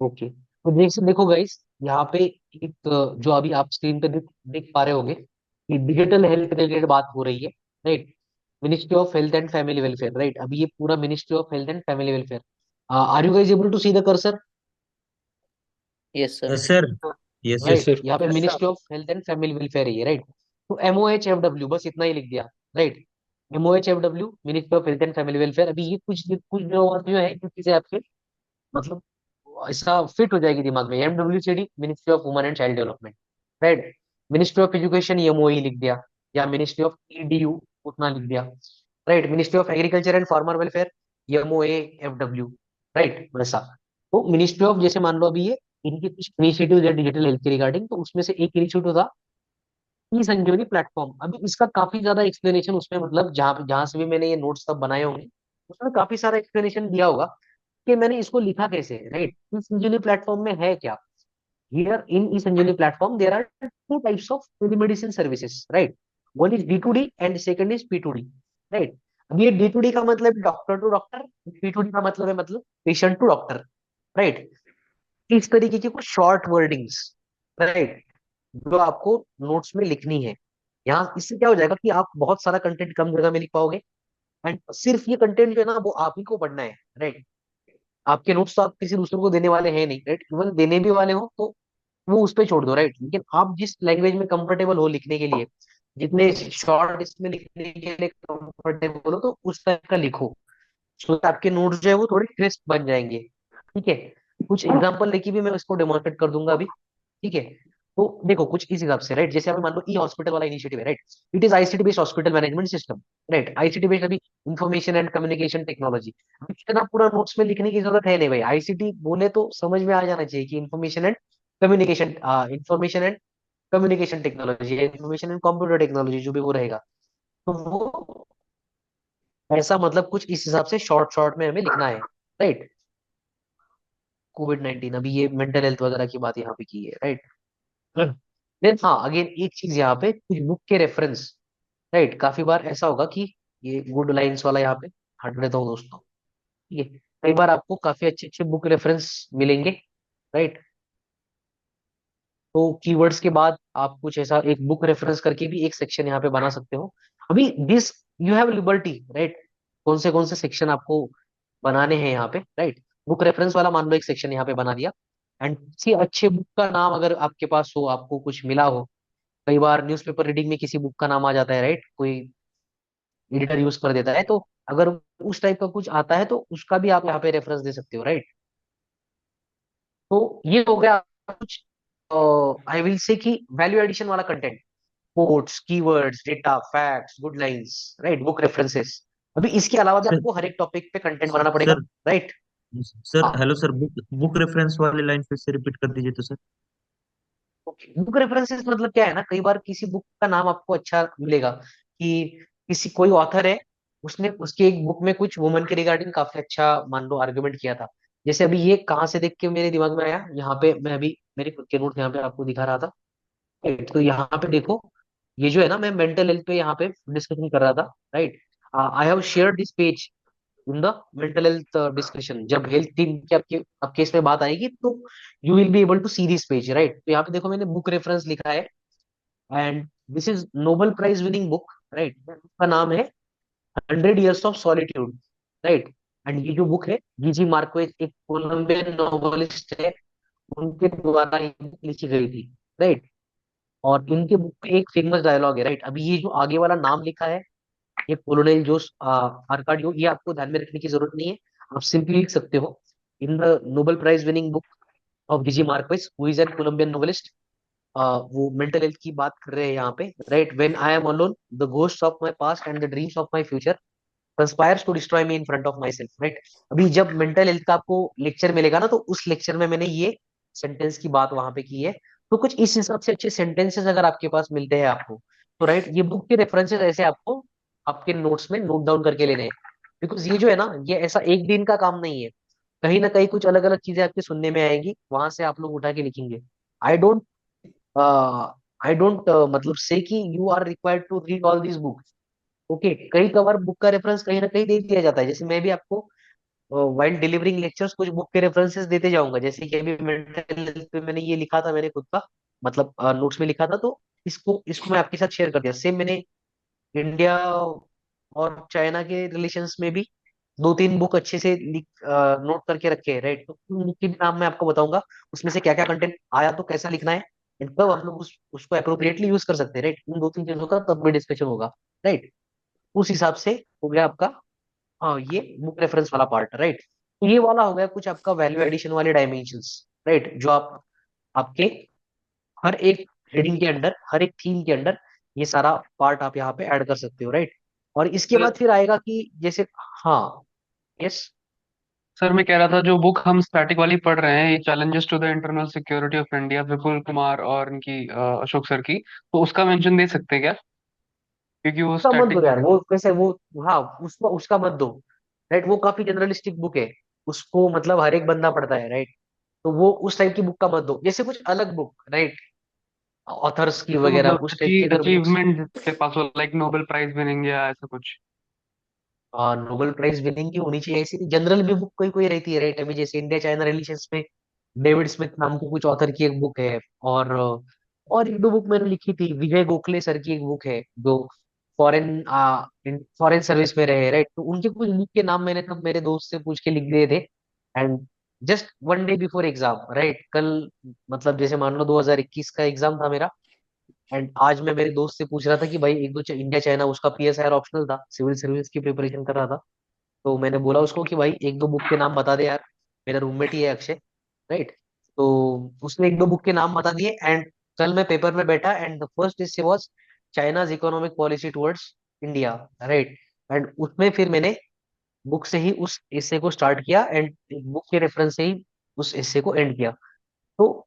ओके, तो देखो गाइस, यहाँ पे एक जो अभी आप स्क्रीन पे देख पा रहे होंगे कि डिजिटल हेल्थ रिलेटेड बात हो रही है, right? Ministry of health and family welfare, right? अभी ये पूरा ministry of health and family welfare, are you guys able to see the cursor? Yes sir. Sir, yes yes right, yes. Sir. यहाँ पे ministry of health and family welfare है ये, right? तो MOHFW, बस इतना ही लिख दिया, right? MOHFW, ministry of health and family welfare. अभी ये कुछ कुछ जो है, कुछ चीजें आपके मतलब ऐसा फिट हो जाएगी दिमाग में। MWCD, ministry of women and child development, right? Ministry of education, MOE लिख दिया, या मिनिस्ट्री ऑफ EDU, उतना लिख दिया, right? Ministry of agriculture and farmer welfare, MOAFW, right? वैसा। तो मिनिस्ट्री ऑफ, जैसे मान लो अभी ये इनकी कुछ इनिशिएटिव है डिजिटल हेल्थ के रिगार्डिंग, तो उसमें से एक इनिशिएटिव था ई संजीवनी प्लेटफॉर्म। अभी इसका काफी ज्यादा एक्सप्लेनेशन उसमें, मतलब जहां से भी मैंने ये नोट्स सब बनाए होंगे, उसमें काफी सारा एक्सप्लेनेशन दिया होगा कि मैंने इसको लिखा कैसे, राइट? ई संजीवनी प्लेटफॉर्म में है क्या? Here in e Sanjeevani platform there are two types of telemedicine services, right? One is D2D and second is P2D, right? अब ये D2D का मतलब डॉक्टर टू डॉक्टर, P2D का मतलब है मतलब पेशेंट टू डॉक्टर, राइट? इस तरीके की कुछ शॉर्ट वर्डिंग्स, राइट, जो आपको नोट्स में लिखनी है। यहाँ इससे क्या हो जाएगा कि आप बहुत सारा कंटेंट कम जगह में लिख पाओगे, एंड सिर्फ ये कंटेंट जो है ना, वो आप ही को पढ़ना है, राइट? आपके नोट्स तो आप किसी दूसरे को देने वाले हैं नहीं, राइट? इवन देने भी वाले हो तो वो उस पे छोड़ दो, राइट? लेकिन आप जिस लैंग्वेज में कंफर्टेबल हो लिखने के लिए, जितने शॉर्ट इसमें लिखने के लिए कंफर्टेबल हो, तो उस टाइप का लिखो, सो दैट आपके नोट्स जो है वो थोड़े क्रिस्प बन जाएंगे, ठीक है? कुछ एग्जांपल लेके भी मैं इसको डेमोन्स्ट्रेट कर दूंगा अभी, ठीक है? तो देखो कुछ इस हिसाब से, राइट? जैसे आप मान लो ई हॉस्पिटल वाला इनिशिएटिव है, right? It is ICT based hospital management system, right? ICT based अभी इंफॉर्मेशन एंड कम्युनिकेशन टेक्नोलॉजी। इतना पूरा नोट्स में लिखने की जरूरत है नहीं भाई, ICT बोले तो समझ में आ जाना चाहिए कि communication information and communication technology, information and computer technology, जो भी वो रहेगा, तो वो ऐसा मतलब कुछ इस हिसाब से शॉर्ट शॉर्ट में हमें लिखना है, राइट? COVID-19, अभी ये मेंटल हेल्थ वगैरह की बात यहाँ पे की है, राइट? देन हाँ, अगेन एक चीज यहाँ पे, कुछ बुक के रेफरेंस, राइट? काफी बार ऐसा होगा कि ये गुड लाइंस वाला यहाँ पे हट देता हूँ दोस्तों, ठीक है? कई बार आपको काफी अच्छे अच्छे बुक रेफरेंस मिलेंगे, राइट? तो कीवर्ड्स के बाद आप कुछ ऐसा एक बुक रेफरेंस करके भी एक सेक्शन यहाँ पे बना सकते हो। अभी this you have liberty, right? कौन से सेक्शन आपको बनाने हैं यहाँ पे, राइट? बुक रेफरेंस वाला मान लो एक सेक्शन यहाँ पे बना दिया, एंड किसी अच्छे बुक का नाम अगर आपके पास हो, आपको कुछ मिला हो, कई बार न्यूज़पेपर रीडिंग में किसी बुक का नाम आ जाता है, राइट? कोई एडिटर यूज कर देता है, तो अगर उस टाइप का कुछ आता है तो उसका भी आप यहाँ पे रेफरेंस दे सकते हो, राइट? तो ये हो गया कुछ, आई विल से कि वैल्यू एडिशन वाला content, quotes, keywords, data, facts, good lines, right? Book references. अभी इसके अलावा भी सर आपको हर एक टॉपिक पे कंटेंट बनाना पड़ेगा, सर राइट? सर, हाँ। Hello sir, book book reference वाली लाइन फिर से रिपीट कर दीजिए तो सर। बुक रेफरेंसेस मतलब क्या है ना, कई बार किसी बुक का नाम आपको अच्छा मिलेगा कि किसी कोई ऑथर है, उसने उसकी एक बुक में कुछ वुमन के रिगार्डिंग काफी अच्छा मान लो आर्गुमेंट किया था। जैसे अभी ये कहाँ से देख के मेरे दिमाग में आया, यहाँ पे मैं अभी मेरे खुद के नोट यहाँ पे आपको दिखा रहा था, राइट? तो यहाँ पे देखो, ये जो है ना, मैं मेंटल हेल्थ पे यहाँ पे डिस्कशन कर रहा था, right? I have share this page in the mental health discussion. जब हेल्थ टीम की आपके इसमें बात आएगी तो you will be able to see this page, right? तो यहाँ पे देखो मैंने बुक रेफरेंस लिखा है, and this is Nobel prize winning book, right? उसका नाम है 100 Years of solitude, right? And ये जो बुक है, जीजी मार्क्वेज, एक कोलंबियन नोवेलिस्ट है, उनके द्वारा ये बुक लिखी गई थी, राइट? और इनके बुक में एक फेमस डायलॉग है, राइट? अभी ये जो आगे वाला नाम लिखा है, ये कोलोनेल जोस आर्काडियो, ये आपको ध्यान में रखने की जरूरत नहीं है, आप सिंपली लिख सकते हो in the Nobel prize winning book of GG Marquez, who is an Colombian novelist. वो मेंटल हेल्थ की बात कर रहे हैं यहाँ पे, right. When I am alone, the ghost of my past and the dreams of my future conspires to destroy me in front of my self, right. अभी जब मेंटल हेल्थ का आपको लेक्चर मिलेगा ना, तो उस लेक्चर में मैंने ये सेंटेंस की बात वहां पे की है। तो कुछ इस हिसाब से अच्छे सेंटेंसेस अगर आपके पास मिलते हैं आपको, तो राइट, ये बुक के रेफरेंसेस ऐसे आपको आपके नोट्स में नोट डाउन करके लेने हैं। बिकॉज ये जो है ना, ये ऐसा एक दिन का काम नहीं है। कहीं ना कहीं कुछ अलग अलग चीजें आपके सुनने में आएंगी, वहां से आप लोग उठा के लिखेंगे। आई डोंट आई डोंट मतलब से कि you are required to read all this books. Okay, कई कबार बुक का रेफरेंस कहीं ना कहीं दे दिया जाता है। जैसे मैं भी आपको वाइल डिलीवरिंग लेक्चर्स कुछ बुक के रेफरेंसेस देते जाऊंगा। जैसे कि अभी मेंटल हेल्थ पे मैंने ये लिखा था, मैंने खुद का मतलब नोट्स में लिखा था, तो इसको इसको मैं आपके साथ शेयर कर दिया। सेम मैंने इंडिया और चाइना के रिलेशंस में भी दो तीन बुक अच्छे से नोट करके रखे हैं, राइट। तो उन बुक के भी नाम मैं आपको बताऊंगा, उसमें से क्या क्या कंटेंट आया, तो कैसा लिखना है, एंड कब हम लोग उसको अप्रोप्रिएटली यूज कर सकते हैं, राइट। इन दो तीन चीजों का तब भी डिस्कशन होगा, राइट। उस हिसाब से हो गया आपका, हाँ, ये बुक रेफरेंस वाला पार्ट, राइट। तो ये वाला हो गया कुछ आपका वैल्यू एडिशन वाले डायमेंशंस, राइट, जो आप आपके हर एक हेडिंग के अंदर, हर एक थीम के अंदर ये सारा पार्ट आप यहाँ पे ऐड कर सकते हो, राइट। और इसके सर बाद फिर आएगा कि जैसे, हाँ, यस। सर मैं कह रहा था, जो बुक हम स्टैटिक वाली पढ़ रहे हैं, ये challenges to the internal security of India, Vipul Kumar और इनकी अशोक सर की, तो उसका मेंशन दे सकते हैं क्या? क्योंकि वो उसका मत स्टैटिक दो बुक यार, है। वो कैसे वो, हाँ, उसका उसका मत दो, राइट। वो काफी जनरलिस्टिक बुक है, उसको मतलब हर एक बंदा पढ़ता है, राइट। तो वो उस टाइप की बुक का मत दो, जैसे कुछ अलग बुक, राइट, ऑथर्स की तो वगैरह मतलब उस टाइप की अगर बुक्स। अचीवमेंट जिसके पास हो, लाइक नोबेल प्राइज विनिंग या ऐसा कुछ। नोबेल प्राइज विनिंग की होनी चाहिए, ऐसी जनरल भी बुक कोई कोई रहती है, राइट। अभी जैसे इंडिया चाइना रिलेशंस में डेविड स्मिथ नाम के कुछ ऑथर की एक बुक है, और एक दो बुक मैंने लिखी थी, विजय गोखले सर की एक बुक है, जो फॉरेन फॉरेन सर्विस में रहे, राइट। तो उनके कुछ बुक के नाम मैंने तब मेरे दोस्त से पूछ के लिख दिए थे। And just one day before exam, right, कल, मतलब जैसे मान लो 2021 का एग्जाम था मेरा, एंड आज मैं मेरे दोस्त से पूछ रहा था कि भाई एक दो इंडिया चाइना, उसका पीएसआईआर ऑप्शनल था, सिविल सर्विस की प्रिपरेशन कर रहा था। तो मैंने बोला उसको कि भाई एक दो बुक के नाम बता दे यार, मेरा रूममेट ही है अक्षय, राइट। तो उसने एक दो बुक के नाम बता दिए, एंड कल मैं पेपर में बैठा, and the first essay was China's economic policy towards India, right. And उसमें फिर मैंने बुक से ही उस essay को स्टार्ट किया, एंड बुक के रेफरेंस से ही उस essay को एंड किया। तो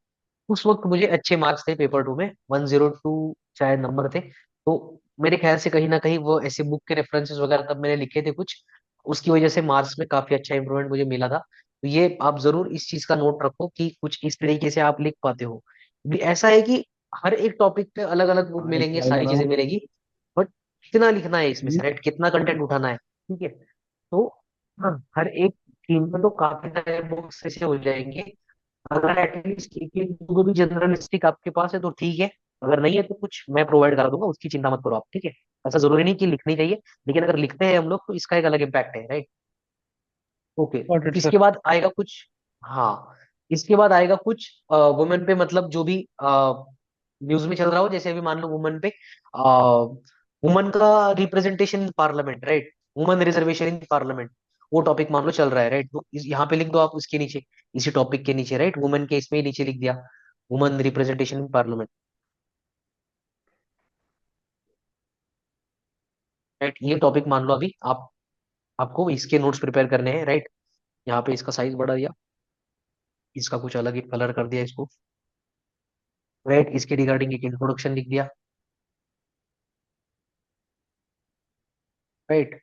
उस वक्त मुझे अच्छे मार्क्स थे पेपर टू में, 102 शायद नंबर थे। तो मेरे ख्याल से कहीं ना कहीं वो ऐसे बुक के रेफरेंसेस वगैरह तब मैंने लिखे थे कुछ, उसकी वजह से मार्क्स में काफी अच्छा इंप्रूवमेंट मुझे मिला था। तो ये आप जरूर इस चीज का नोट रखो कि कुछ इस तरीके से आप लिख पाते हो। भी ऐसा है कि हर एक टॉपिक पे अलग अलग बुक मिलेंगे, सारी चीजें मिलेगी, बट कितना लिखना है इसमें से, राइट, कितना कंटेंट उठाना है, ठीक है। तो हाँ, हर एक थीम में तो काफी सारे बुक्स ऐसे हो जाएंगे। अगर एटलीस्ट एक एक दो भी जनरलिस्टिक आपके पास है तो ठीक है, अगर नहीं है तो कुछ मैं प्रोवाइड करा दूंगा, उसकी चिंता मत करो आप, ठीक है। ऐसा जरूरी नहीं कि लिखनी चाहिए, लेकिन अगर लिखते हैं हम लोग तो इसका एक अलग इम्पैक्ट है, राइट। ओके। गॉट इट इसके सर। बाद आएगा कुछ, हाँ, इसके बाद आएगा कुछ वुमेन पे, मतलब जो भी न्यूज में चल रहा हो, जैसे अभी मान लो वुमेन पे, वुमन का representation in parliament, right, woman reservation in parliament, वो टॉपिक मान लो चल रहा है, राइट। तो यहाँ पे लिख दो आप उसके नीचे, इसी टॉपिक के नीचे, राइट, वुमेन के इसमें ही नीचे लिख दिया, woman representation in parliament, right. ये टॉपिक मान लो अभी आप, आपको इसके नोट्स प्रिपेयर करने हैं, राइट। यहाँ पे इसका साइज बढ़ा दिया, इसका कुछ अलग ही कलर कर दिया इसको, राइट। इसके रिगार्डिंग एक इंट्रोडक्शन लिख दिया, राइट।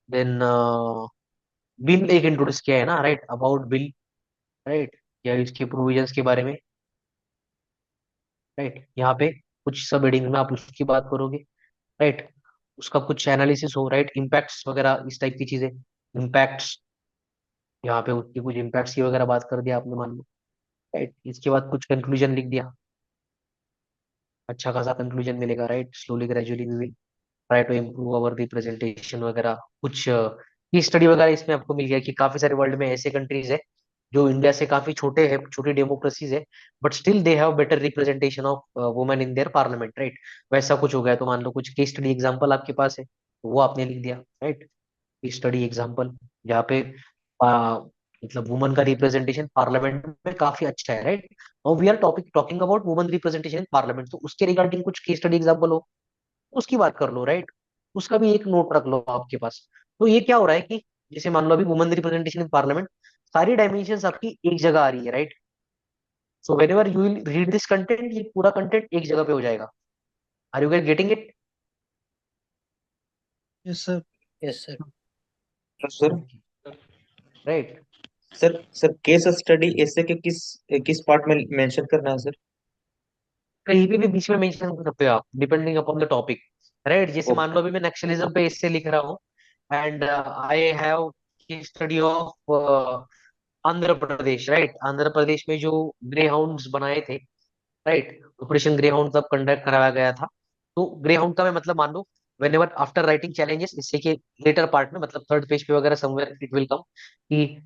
देन बिल एक इंट्रोड्यूस किया है ना, राइट, अबाउट बिल, राइट, या इसके प्रोविजंस के बारे में, राइट। यहाँ पे कुछ सब हेडिंग में आप उसकी बात करोगे, राइट। उसका कुछ एनालिसिस हो, राइट, इम्पैक्ट्स वगैरह इस टाइप की चीजें, इम्पैक्ट्स, यहाँ पे उसकी कुछ इम्पैक्ट्स की वगैरह बात कर दिया आपने मान लो, राइट। इसके बाद कुछ कंक्लूजन लिख दिया, अच्छा खासा कंक्लूजन मिलेगा, right. Slowly gradually we will try to improve our representation वगैरह, कुछ की स्टडी वगैरह इसमें आपको मिल गया कि काफी सारे वर्ल्ड में ऐसे कंट्रीज है जो इंडिया से काफी छोटे हैं, छोटी डेमोक्रेसीज है, but still they have better representation of women in their parliament, right. वैसा कुछ हो गया, तो मान लो कुछ केस स्टडी एग्जांपल आपके पास है, तो वो आपने लिख दिया, राइट। केस स्टडी एग्जांपल, जहाँ पे मतलब वुमन का रिप्रेजेंटेशन पार्लियामेंट में काफी अच्छा है, राइट। और we are topic talking about woman representation in parliament, तो उसके रिगार्डिंग कुछ केस स्टडी एग्जाम्पल हो, उसकी बात कर लो, राइट। उसका भी एक नोट रख लो आपके पास। तो ये क्या हो रहा है कि जैसे मान लो अभी वुमन रिप्रेजेंटेशन इन पार्लियामेंट, सारी डायमेंशंस आपकी एक जगह आ रही है, right. So whenever you will read this content, ये पूरा कंटेंट एक जगह पे हो जाएगा। Are you get getting it? Yes sir. Yes sir. Sir. Right. Sir case study ऐसे के किस पार्ट में मेंशन करना है सर? कहीं भी बीच में मेंशन कर सकते हो आप, depending upon the topic, right. जैसे मान लो अभी मैं नक्सलिज्म पे इससे लिख रहा हूँ, and I have study of Andhra Pradesh, right. Andhra Pradesh में जो ग्रे हाउंड्स बनाए थे, राइट, ऑपरेशन ग्रे हाउंड तब कंडक्ट कराया गया था। तो ग्रे हाउंड का मैं मतलब मान लो, whenever after writing challenges, इससे के लेटर पार्ट में मतलब थर्ड पेज पे वगैरह समवेयर इट विल कम कि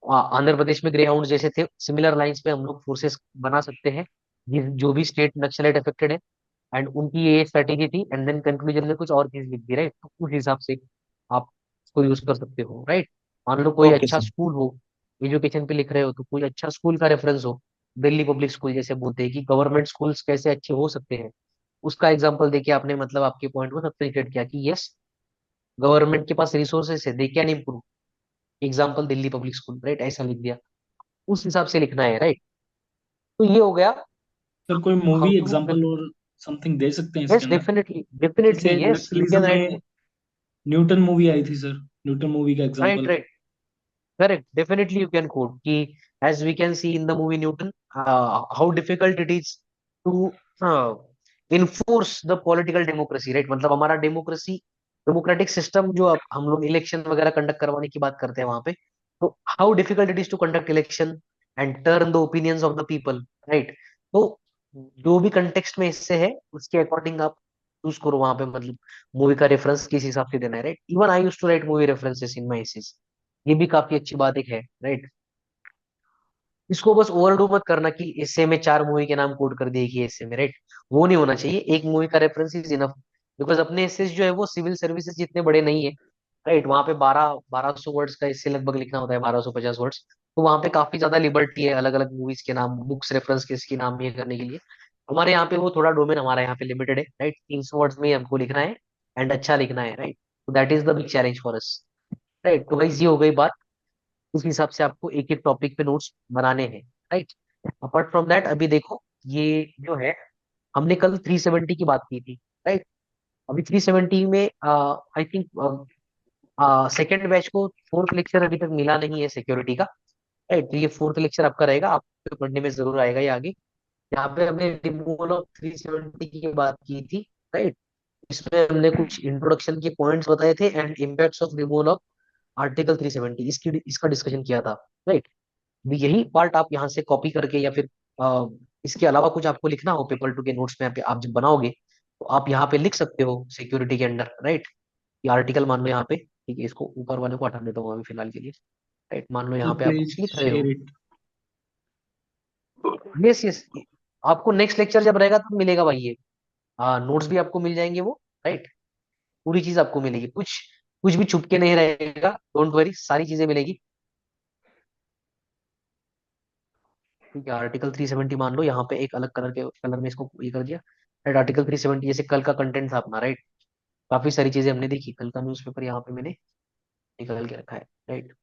आंध्र प्रदेश में ग्रे हाउंड जैसे थे, सिमिलर लाइंस पे हम लोग फोर्सेस बना सकते हैं जो भी स्टेट नक्सलाइट अफेक्टेड है, एंड उनकी ये स्ट्रेटेजी थी, एंड देन कंक्लूजन में कुछ और चीज लिख दी, राइट। तो उस हिसाब से आप उसको यूज कर सकते हो, राइट। मान लो कोई ओके अच्छा सर। स्कूल हो, एजुकेशन पे लिख रहे हो, तो कोई अच्छा स्कूल का रेफरेंस हो, दिल्ली पब्लिक स्कूल जैसे बोलते हैं कि गवर्नमेंट स्कूल्स कैसे अच्छे हो सकते हैं, उसका एग्जाम्पल देके आपने मतलब आपके पॉइंट को सब्सटेंशिएट किया कि यस, गवर्नमेंट के पास रिसोर्सेस है, they can improve, example Delhi public school, right, ऐसा लिख दिया। उस हिसाब से लिखना है, राइट। तो ये हो गया सर कोई हाउ मूवी टू। एग्जांपल और समथिंग दे सकते हैं इसके यस, अंदर? डेफिनेटली डेफिनेटली, जैसे yes, you naxalism can right. में न्यूटन मूवी आई थी सर, न्यूटन मूवी का right, example. Right, correct, definitely you can quote कि as we can see in the movie Newton, how difficult it is to enforce the political democracy, right. मतलब हमारा democracy, democratic system जो अब हम लोग election वगैरह conduct करवाने की बात करते हैं वहां पे, तो how difficult it is to conduct election and turn the opinions of the people, right. तो जो भी कंटेक्स्ट में इससे है उसके अकॉर्डिंग आप चूज करो वहां पे, मतलब मूवी का रेफरेंस किस हिसाब से देना है, right. Even I use to write movie references in my essays, ये भी काफी अच्छी बात एक है, राइट। इसको बस ओवरडू मत करना कि एसे में चार मूवी के नाम कोट कर दिए कि एसे में, राइट। वो नहीं होना चाहिए, एक मूवी का रेफरेंस इज इनफ। बिकॉज अपने एसेज जो है वो सिविल सर्विसेज जितने बड़े नहीं है, राइट। वहां पे 1200 वर्ड्स का इससे लगभग लिखना होता है, 1250 वर्ड्स। तो वहां पे काफी ज्यादा लिबर्टी है अलग अलग मूवीज के नाम, बुक्स रेफरेंस किसकी नाम ये करने के लिए। हमारे यहाँ पे वो थोड़ा डोमेन हमारा यहाँ पे लिमिटेड है, राइट। 300 वर्ड्स में ही हमको लिखना है, एंड अच्छा लिखना है, राइट। तो that is the big challenge for us, right. तो गाइस ये हो गई बात, उस हिसाब से आपको एक एक टॉपिक पे नोट्स बनाने हैं, राइट। अपार्ट फ्रॉम दैट अभी देखो, ये जो है, हमने कल 370 की बात की थी, राइट। अभी 370 में आई थिंक सेकेंड बैच को फोर्थ लेक्चर अभी तक मिला नहीं है सिक्योरिटी का, राइट। तो ये फोर्थ लेक्चर आपका रहेगा, आपको पढ़ने में जरूर आएगा ये आगे। यहाँ पे हमने रिमूवल ऑफ 370 की बात की थी, राइट। इसमें हमने कुछ इंट्रोडक्शन के पॉइंट्स बताए थे and impacts of removal of article 370, इसका डिस्कशन किया था, राइट। भी यही पार्ट आप यहाँ से कॉपी करके या फिर इसके अलावा कुछ आपको लिखना हो पेपर टू के नोट्स में, यहाँ पे आप जब बनाओगे तो आप यहाँ पे लिख सकते हो सिक्योरिटी के अंडर, राइट। ये आर्टिकल मान लो यहाँ पे, ठीक है, इसको ऊपर वाले को हटा देता हूँ अभी फिलहाल के लिए, राइट। मान लो सर यहाँ पे आप प्लीज कुछ लिख रहे शेयर हो। इट। यस, यस, आपको नेक्स्ट लेक्चर जब रहेगा तब मिलेगा भाई ये, नोट्स भी आपको मिल जाएंगे वो, राइट। पूरी चीज आपको मिलेगी, कुछ कुछ भी छुप के नहीं रहेगा, डोंट वरी, सारी चीजें मिलेगी। ठीक है, आर्टिकल 370 मान लो यहाँ पे एक अलग कलर में इसको ये कर दिया, राइट। आर्टिकल 370 जैसे कल का कंटेंट था अपना, राइट। काफी सारी चीजें हमने देखी, कल का न्यूज़पेपर यहाँ पे मैंने निकाल के रखा है, राइट।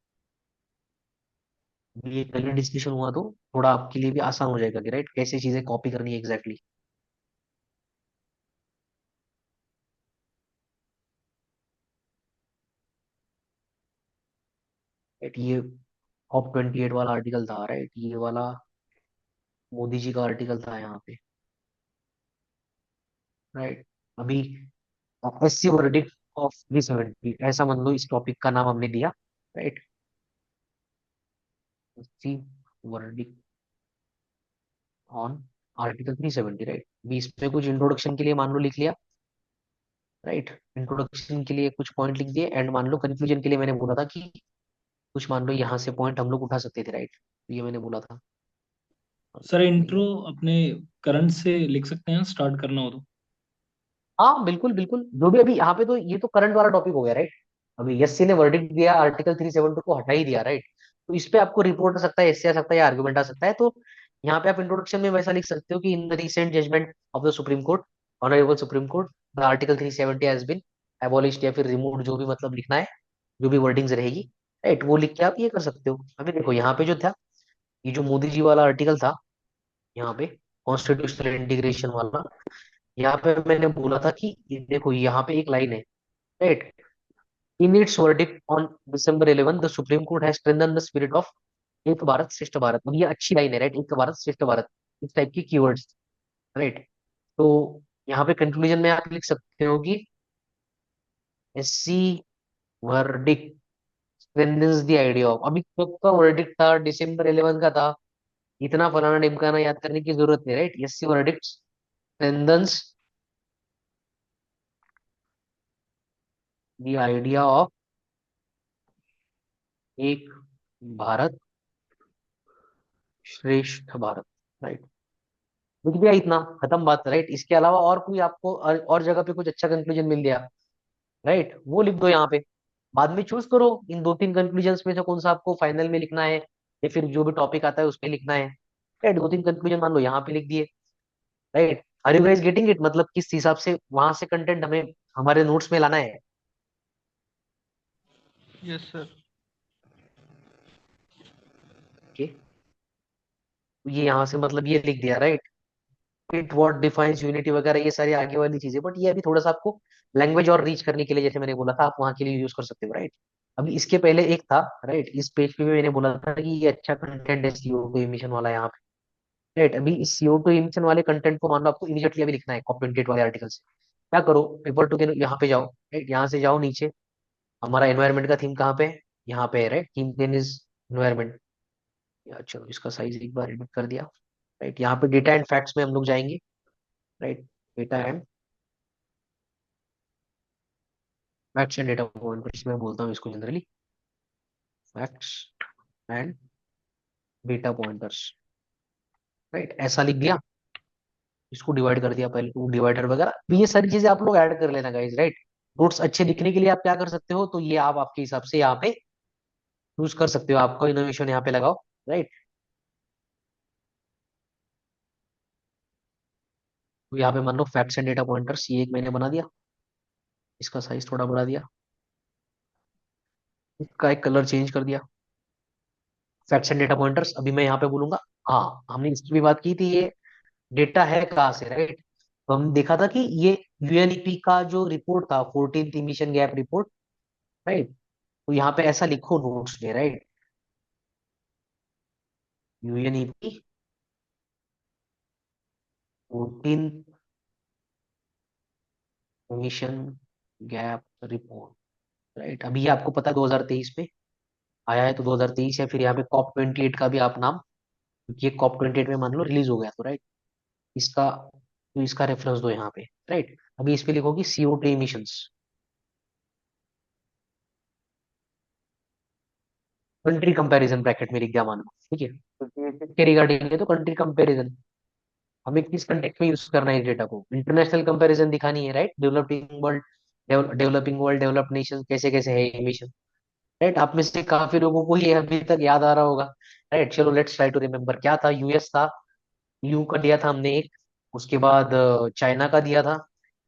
ये कल डिस्कशन हुआ तो थोड़ा आपके लिए भी आसान हो जाएगा कि राइट कैसे चीजें कॉपी करनी है एग्जैक्टली। राइट, ये COP 28 वाला आर्टिकल था, राइट। ये वाला मोदी जी का आर्टिकल था यहाँ पे, राइट। अभी एससी वर्डिक्ट ऑफ 370, ऐसा मान लो इस टॉपिक का नाम हमने दिया, right. SC verdict on article 370, right. भी इसमें कुछ इंट्रोडक्शन के लिए मान लो लिख लिया, राइट। इंट्रोडक्शन के लिए कुछ पॉइंट लिख दिए, एंड मान लो कंक्लूजन के लिए मैंने बोला था कि कुछ मान लो यहाँ से पॉइंट हम लोग उठा सकते थे, राइट। तो ये मैंने बोला था। सर इंट्रो अपने करंट से लिख सकते हैं, स्टार्ट करना हो तो। हाँ बिल्कुल बिल्कुल, जो भी अभी यहाँ पे, तो ये तो करंट वाला टॉपिक हो गया, राइट। अभी एससी ने वर्डिक्ट दिया, आर्टिकल 370 को हटा ही दिया, राइट। तो इस पे आपको रिपोर्ट आ सकता है, एस्से आ सकता है, या आर्गुमेंट आ सकता है। तो यहाँ पे आप इंट्रोडक्शन में वैसा लिख सकते हो कि in the recent judgement of the supreme court, honourable supreme court, the article 370 has been abolished, या फिर रिमूव्ड, जो भी मतलब लिखना है, जो भी वर्डिंग्स रहेगी, राइट, वो लिख के आप ये कर सकते हो। अभी देखो यहाँ पे जो था, ये जो मोदी जी वाला आर्टिकल था, यहाँ पे कॉन्स्टिट्यूशनल इंटीग्रेशन वाला, यहाँ पे मैंने बोला था कि ये देखो यहाँ पे एक लाइन है, right, in its verdict on December 11 the supreme court has strengthen the spirit of एक भारत श्रेष्ठ भारत। अब ये अच्छी लाइन है, राइट, एक भारत श्रेष्ठ भारत, इस टाइप की कीवर्ड्स, राइट। तो यहाँ पे कंक्लूजन में आप लिख सकते हो कि SC verdict strengthens the idea of, अभी कब का वर्डिक्ट था, December 11 का था, इतना फलाना ढिमकाना याद करने की जरूरत नहीं, right. SC verdict strengthens the idea of एक भारत श्रेष्ठ भारत, राइट। लिख दिया, इतना खत्म बात, राइट। इसके अलावा और कोई आपको और जगह पे कुछ अच्छा कंक्लूजन मिल गया, राइट, वो लिख दो यहाँ पे। बाद में चूज करो इन दो तीन कंक्लूजन में से कौन सा आपको फाइनल में लिखना है, या फिर जो भी टॉपिक आता है उस पे लिखना है, राइट। दो तीन कंक्लूजन मान लो यहाँ पे लिख दिए, right. Are you guys getting it, मतलब किस हिसाब से वहां से कंटेंट हमें हमारे नोट्स में लाना है। Yes sir. ओके, ये यहाँ से मतलब ये लिख दिया, right. It what defines unity वगैरह, ये सारी आगे वाली चीजें, बट ये अभी थोड़ा सा आपको लैंग्वेज और रीच करने के लिए, जैसे मैंने बोला था, आप वहां के लिए यूज कर सकते हो, राइट। अभी इसके पहले एक था, राइट, इस पेज पे भी मैंने बोला था कि ये अच्छा कंटेंट है CO2 इमिशन वाला यहाँ पे, राइट। अभी इस CO2 इमिशन वाले कंटेंट को मान लो आपको इमीडिएटली अभी लिखना है COP28 वाले आर्टिकल से। क्या करो, पेपर टू के यहाँ पे जाओ, राइट, यहाँ से जाओ नीचे, हमारा एनवायरमेंट का थीम कहाँ पे है, यहाँ पे है, right, theme ten is environment. चलो इसका साइज एक बार एडिट कर दिया, राइट। यहाँ पे डेटा एंड फैक्ट्स में हम लोग जाएंगे, right, data and facts and data pointers में बोलता हूँ इसको generally, facts and data pointers, right, ऐसा लिख दिया। इसको डिवाइड कर दिया पहले, टू डिवाइडर वगैरह, तो ये सारी चीजें आप लोग ऐड कर लेना गाइज, राइट। नोट्स अच्छे दिखने के लिए आप क्या कर सकते हो, तो ये आप आपके हिसाब से यहाँ पे यूज कर सकते हो, आपका इनोवेशन यहाँ पे लगाओ, राइट। तो यहाँ पे मान लो फैक्ट्स एंड डेटा पॉइंटर्स, ये एक मैंने बना दिया, इसका साइज थोड़ा बढ़ा दिया, इसका एक कलर चेंज कर दिया। फैक्ट्स एंड डेटा पॉइंटर्स, अभी मैं यहाँ पे बोलूंगा, हाँ हमने इसकी भी बात की थी, ये डेटा है कहाँ से, राइट। तो हम देखा था कि ये UNEP का जो रिपोर्ट था, 14th emission gap report, right. तो यहाँ पे ऐसा लिखो नोट्स में, right, UNEP 14th emission gap report, right. अभी ये आपको पता है 2023 में आया है, तो 2023, या फिर यहाँ पे COP28 का भी आप नाम, क्योंकि ये COP28 में मान लो रिलीज हो गया, तो राइट, इसका, तो इसका रेफरेंस दो यहाँ पे, राइट। अभी इस पे लिखोगी CO2 emissions, country comparison bracket में लिख दिया मान लो, ठीक है, क्योंकि के रिगार्डिंग है तो कंट्री कंपैरिजन, हमें किस कंटेक्ट में यूज करना है इस डेटा को, इंटरनेशनल कंपैरिजन दिखानी है, right. Developing world, developed nation कैसे कैसे है एमिशन, राइट। आप में से काफी लोगों को ये अभी तक याद आ रहा होगा, राइट। चलो लेट्स ट्राई टू रिमेम्बर, क्या था, US था, EU का दिया था हमने एक, उसके बाद चाइना का दिया था,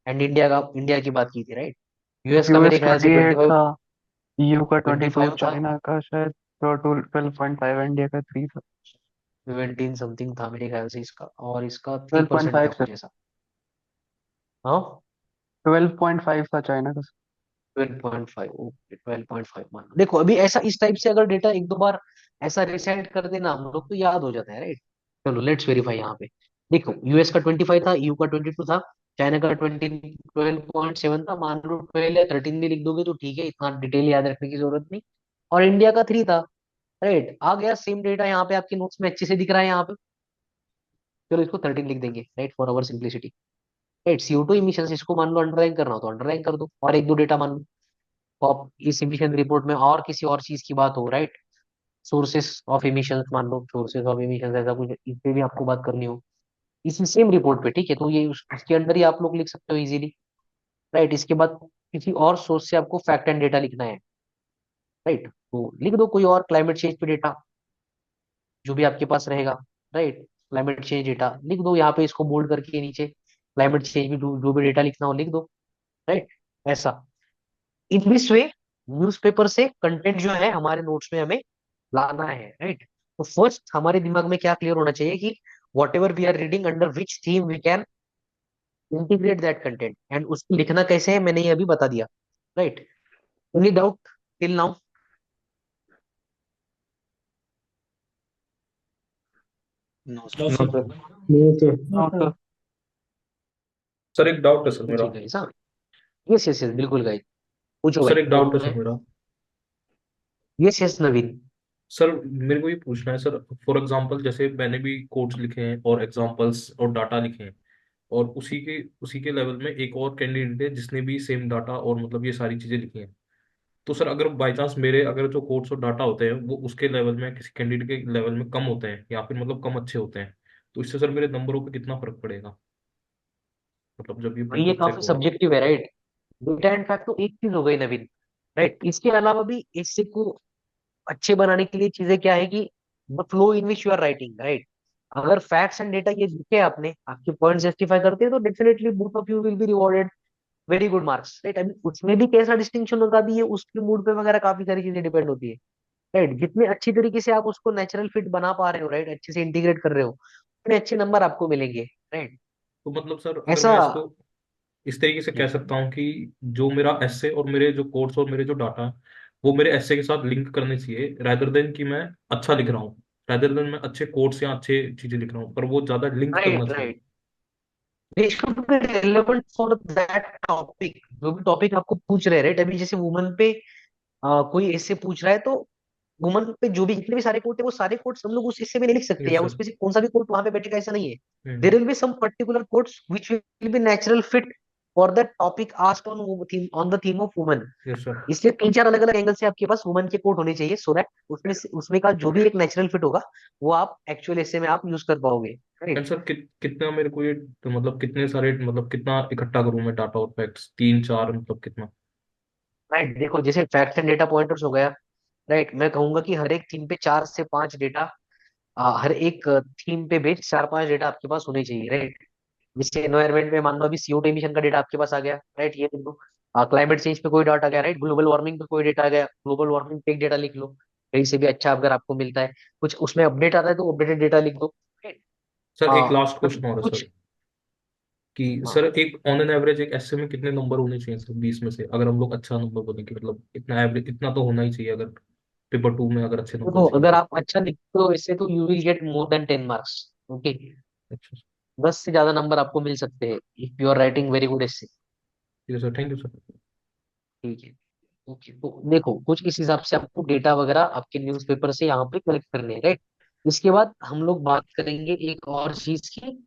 एंड इंडिया की बात की थी, राइट। US का यूएस मेरे ख्याल से 28 25, था, EU का 22, 25 था, चाइना का शायद 12.5, इंडिया का 3 था। 17 समथिंग था मेरे ख्याल से इसका, और इसका 3% 12.5 था सर, कुछ ऐसा। हाँ, 12.5 था चाइना का। 12.5, ओके, 12.5 मान लो। देखो अभी ऐसा इस टाइप से अगर डेटा एक दो बार ऐसा रिसेंट कर देना हम लोग, तो याद हो जाता है, राइट। चलो लेट्स वेरीफाई यहाँ पे, देखो US का 25 था, EU का 22 था, चाइना का 12.7 था, मान लो 12 या 13 भी लिख दोगे तो ठीक है, इतना डिटेल याद रखने की जरूरत नहीं। और इंडिया का 3 था, राइट, आ गया सेम डेटा यहाँ पे आपके नोट्स में अच्छे से दिख रहा है यहाँ पे। चलो इसको 13 लिख देंगे, right, for our simplicity, right. CO2 emission, इसको मान लो अंडरलाइन करना हो तो अंडरलाइन कर दो, और एक दो डेटा मान लो। तो आप इस इमिशन रिपोर्ट में और किसी और चीज की बात हो, राइट, सोर्सेस ऑफ इमिशन मान लो, सोर्सेस ऑफ इमिशन ऐसा कुछ, इस पे भी आपको बात करनी हो इसी सेम रिपोर्ट पे, ठीक है, तो ये उसके अंदर ही आप लोग लिख सकते हो इजीली, राइट। इसके बाद किसी और सोर्स से आपको फैक्ट एंड डेटा लिखना है, राइट, तो लिख दो कोई और क्लाइमेट चेंज पे डेटा जो भी आपके पास रहेगा। राइट, क्लाइमेट चेंज डेटा लिख दो यहाँ पे, इसको बोल्ड करके नीचे क्लाइमेट चेंज भी जो भी डेटा लिखना हो लिख दो। राइट, ऐसा। इन दिस वे न्यूज़पेपर से कंटेंट जो है हमारे नोट्स में हमें लाना है। राइट, तो फर्स्ट हमारे दिमाग में क्या क्लियर होना चाहिए कि whatever we are reading under which theme we can integrate that content, and उसको लिखना कैसे है मैंने ये अभी बता दिया। Right, any doubt till now? No no no sir. Sir. No, sir. हाँ सर। सर एक डाउट है सर मेरा। जी गाइस, हाँ, यस यस यस, बिल्कुल गाइस, पूछो भाई सर एक डाउट है कौन सर है। मेरा। यस यस नवीन। सर मेरे को ये पूछना है सर, फॉर एग्जांपल जैसे मैंने भी कोड्स लिखे हैं और एग्जांपल्स और डाटा लिखे हैं, और उसी के लेवल में एक और कैंडिडेट है जिसने भी सेम डाटा और मतलब ये सारी चीजें लिखी हैं। तो सर अगर बाई चांस मेरे अगर जो कोड्स और डाटा होते हैं वो उसके लेवल में किसी कैंडिडेट के लेवल में कम होते हैं या फिर मतलब कम अच्छे होते हैं, तो इससे सर मेरे नंबरों पे कितना फर्क पड़ेगा, मतलब जब ये भाई ये पेपर चेक काफी होगा। सब्जेक्टिव है। राइट, डेटा एंड फैक्ट तो एक चीज हो गई नवीन। राइट, इसके अलावा भी इससे को अच्छे बनाने के लिए चीजें क्या है कि the flow in which you are writing. Right, अगर फैक्ट्स एंड डेटा ये लिखे आपने, आपके पॉइंट जस्टिफाई करते हैं, तो definitely both of you will be rewarded very good marks. Right, अभी उसमें भी कैसा डिस्टिंक्शन होगा भी, ये उसके मूड पे वगैरह काफी सारी चीजें डिपेंड होती है। राइट, जितने अच्छी तरीके से आप उसको नेचुरल फिट बना पा रहे हो, राइट, अच्छे से इंटीग्रेट कर रहे हो, उतने अच्छे नंबर आपको मिलेंगे। राइट, तो मतलब सर अगर ऐसा। मैं इसको इस तरीके से कह सकता हूँ कि जो मेरा एस्से और मेरे जो कोड्स और मेरे जो डाटा है वो मेरे एस्से के साथ लिंक करने चाहिए, rather देन कि मैं अच्छा लिख रहा हूँ, rather देन मैं अच्छे कोड्स या अच्छे चीजें लिख रहा हूँ, पर वो ज्यादा लिंक करना राइट चाहिए। Right, they should be relevant for that topic, जो भी टॉपिक आपको पूछ रहे हैं। राइट, अभी जैसे वुमन पे कोई ऐसे पूछ रहा है, तो वुमन पे जो भी जितने भी सारे कोट है वो सारे कोट्स हम लोग उस हिस्से में नहीं लिख सकते, यस या सर। उसमें से कौन सा भी कोट वहां पे बैठेगा ऐसा नहीं है। There hmm. Will be some particular quotes which will be natural fit for that topic asked on the theme of woman. Yes sir. इसलिए तीन चार अलग अलग एंगल से आपके पास वुमन के कोट होने चाहिए, सो दैट उसमें का जो भी एक नेचुरल फिट होगा वो आप एक्चुअल ऐसे में आप यूज कर पाओगे। एंड राइट, सर कितना मेरे को ये तो मतलब कितने सारे मतलब कितना इकट्ठा करूं मैं डाटा और फैक्ट्स, तीन चार मतलब कितना। राइट, देखो जैसे फैक्ट एंड डेटा पॉइंटर्स हो गया। राइट, मैं कहूंगा कि हर एक थीम पे 4 से 5 डेटा, हर एक थीम पे बेस्ड 4 5 डेटा आपके पास होने चाहिए। राइट, जैसे एनवायरमेंट में मान लो अभी CO2 एमिशन का डेटा आपके पास आ गया। राइट, ये लिख दो। क्लाइमेट चेंज पे कोई डाटा आ गया। राइट, ग्लोबल वार्मिंग पे कोई डेटा आ गया, ग्लोबल वार्मिंग पे एक डेटा लिख लो, कहीं से भी अच्छा अगर आपको मिलता है। कुछ उसमें अपडेट आता है तो अपडेटेड डेटा लिख दो। राइट, सर एक लास्ट मतलब क्वेश्चन और है कुछ। सर, कि सर हाँ, एक ऑन एन एवरेज एक ऐसे में कितने नंबर होने चाहिए सर 20 में से, अगर हम लोग अच्छा नंबर बनेंगे, मतलब इतना एवरेज इतना तो होना ही चाहिए अगर पेपर 2 में अगर अच्छे नंबर देखो चाहिए अगर तो। आप अच्छा लिखते हो इससे तो you will get more than 10 marks. Okay, अच्छा। 10 से ज्यादा नंबर आपको मिल सकते हैं if you are writing very good essay. ठीक है सर, थैंक यू सर। ठीक है। ओके, तो देखो कुछ इस हिसाब से आपको डेटा वगैरह आपके न्यूज़पेपर से यहाँ पे कलेक्ट करने हैं। राइट, इसके बाद हम लोग बात करेंगे एक और चीज की।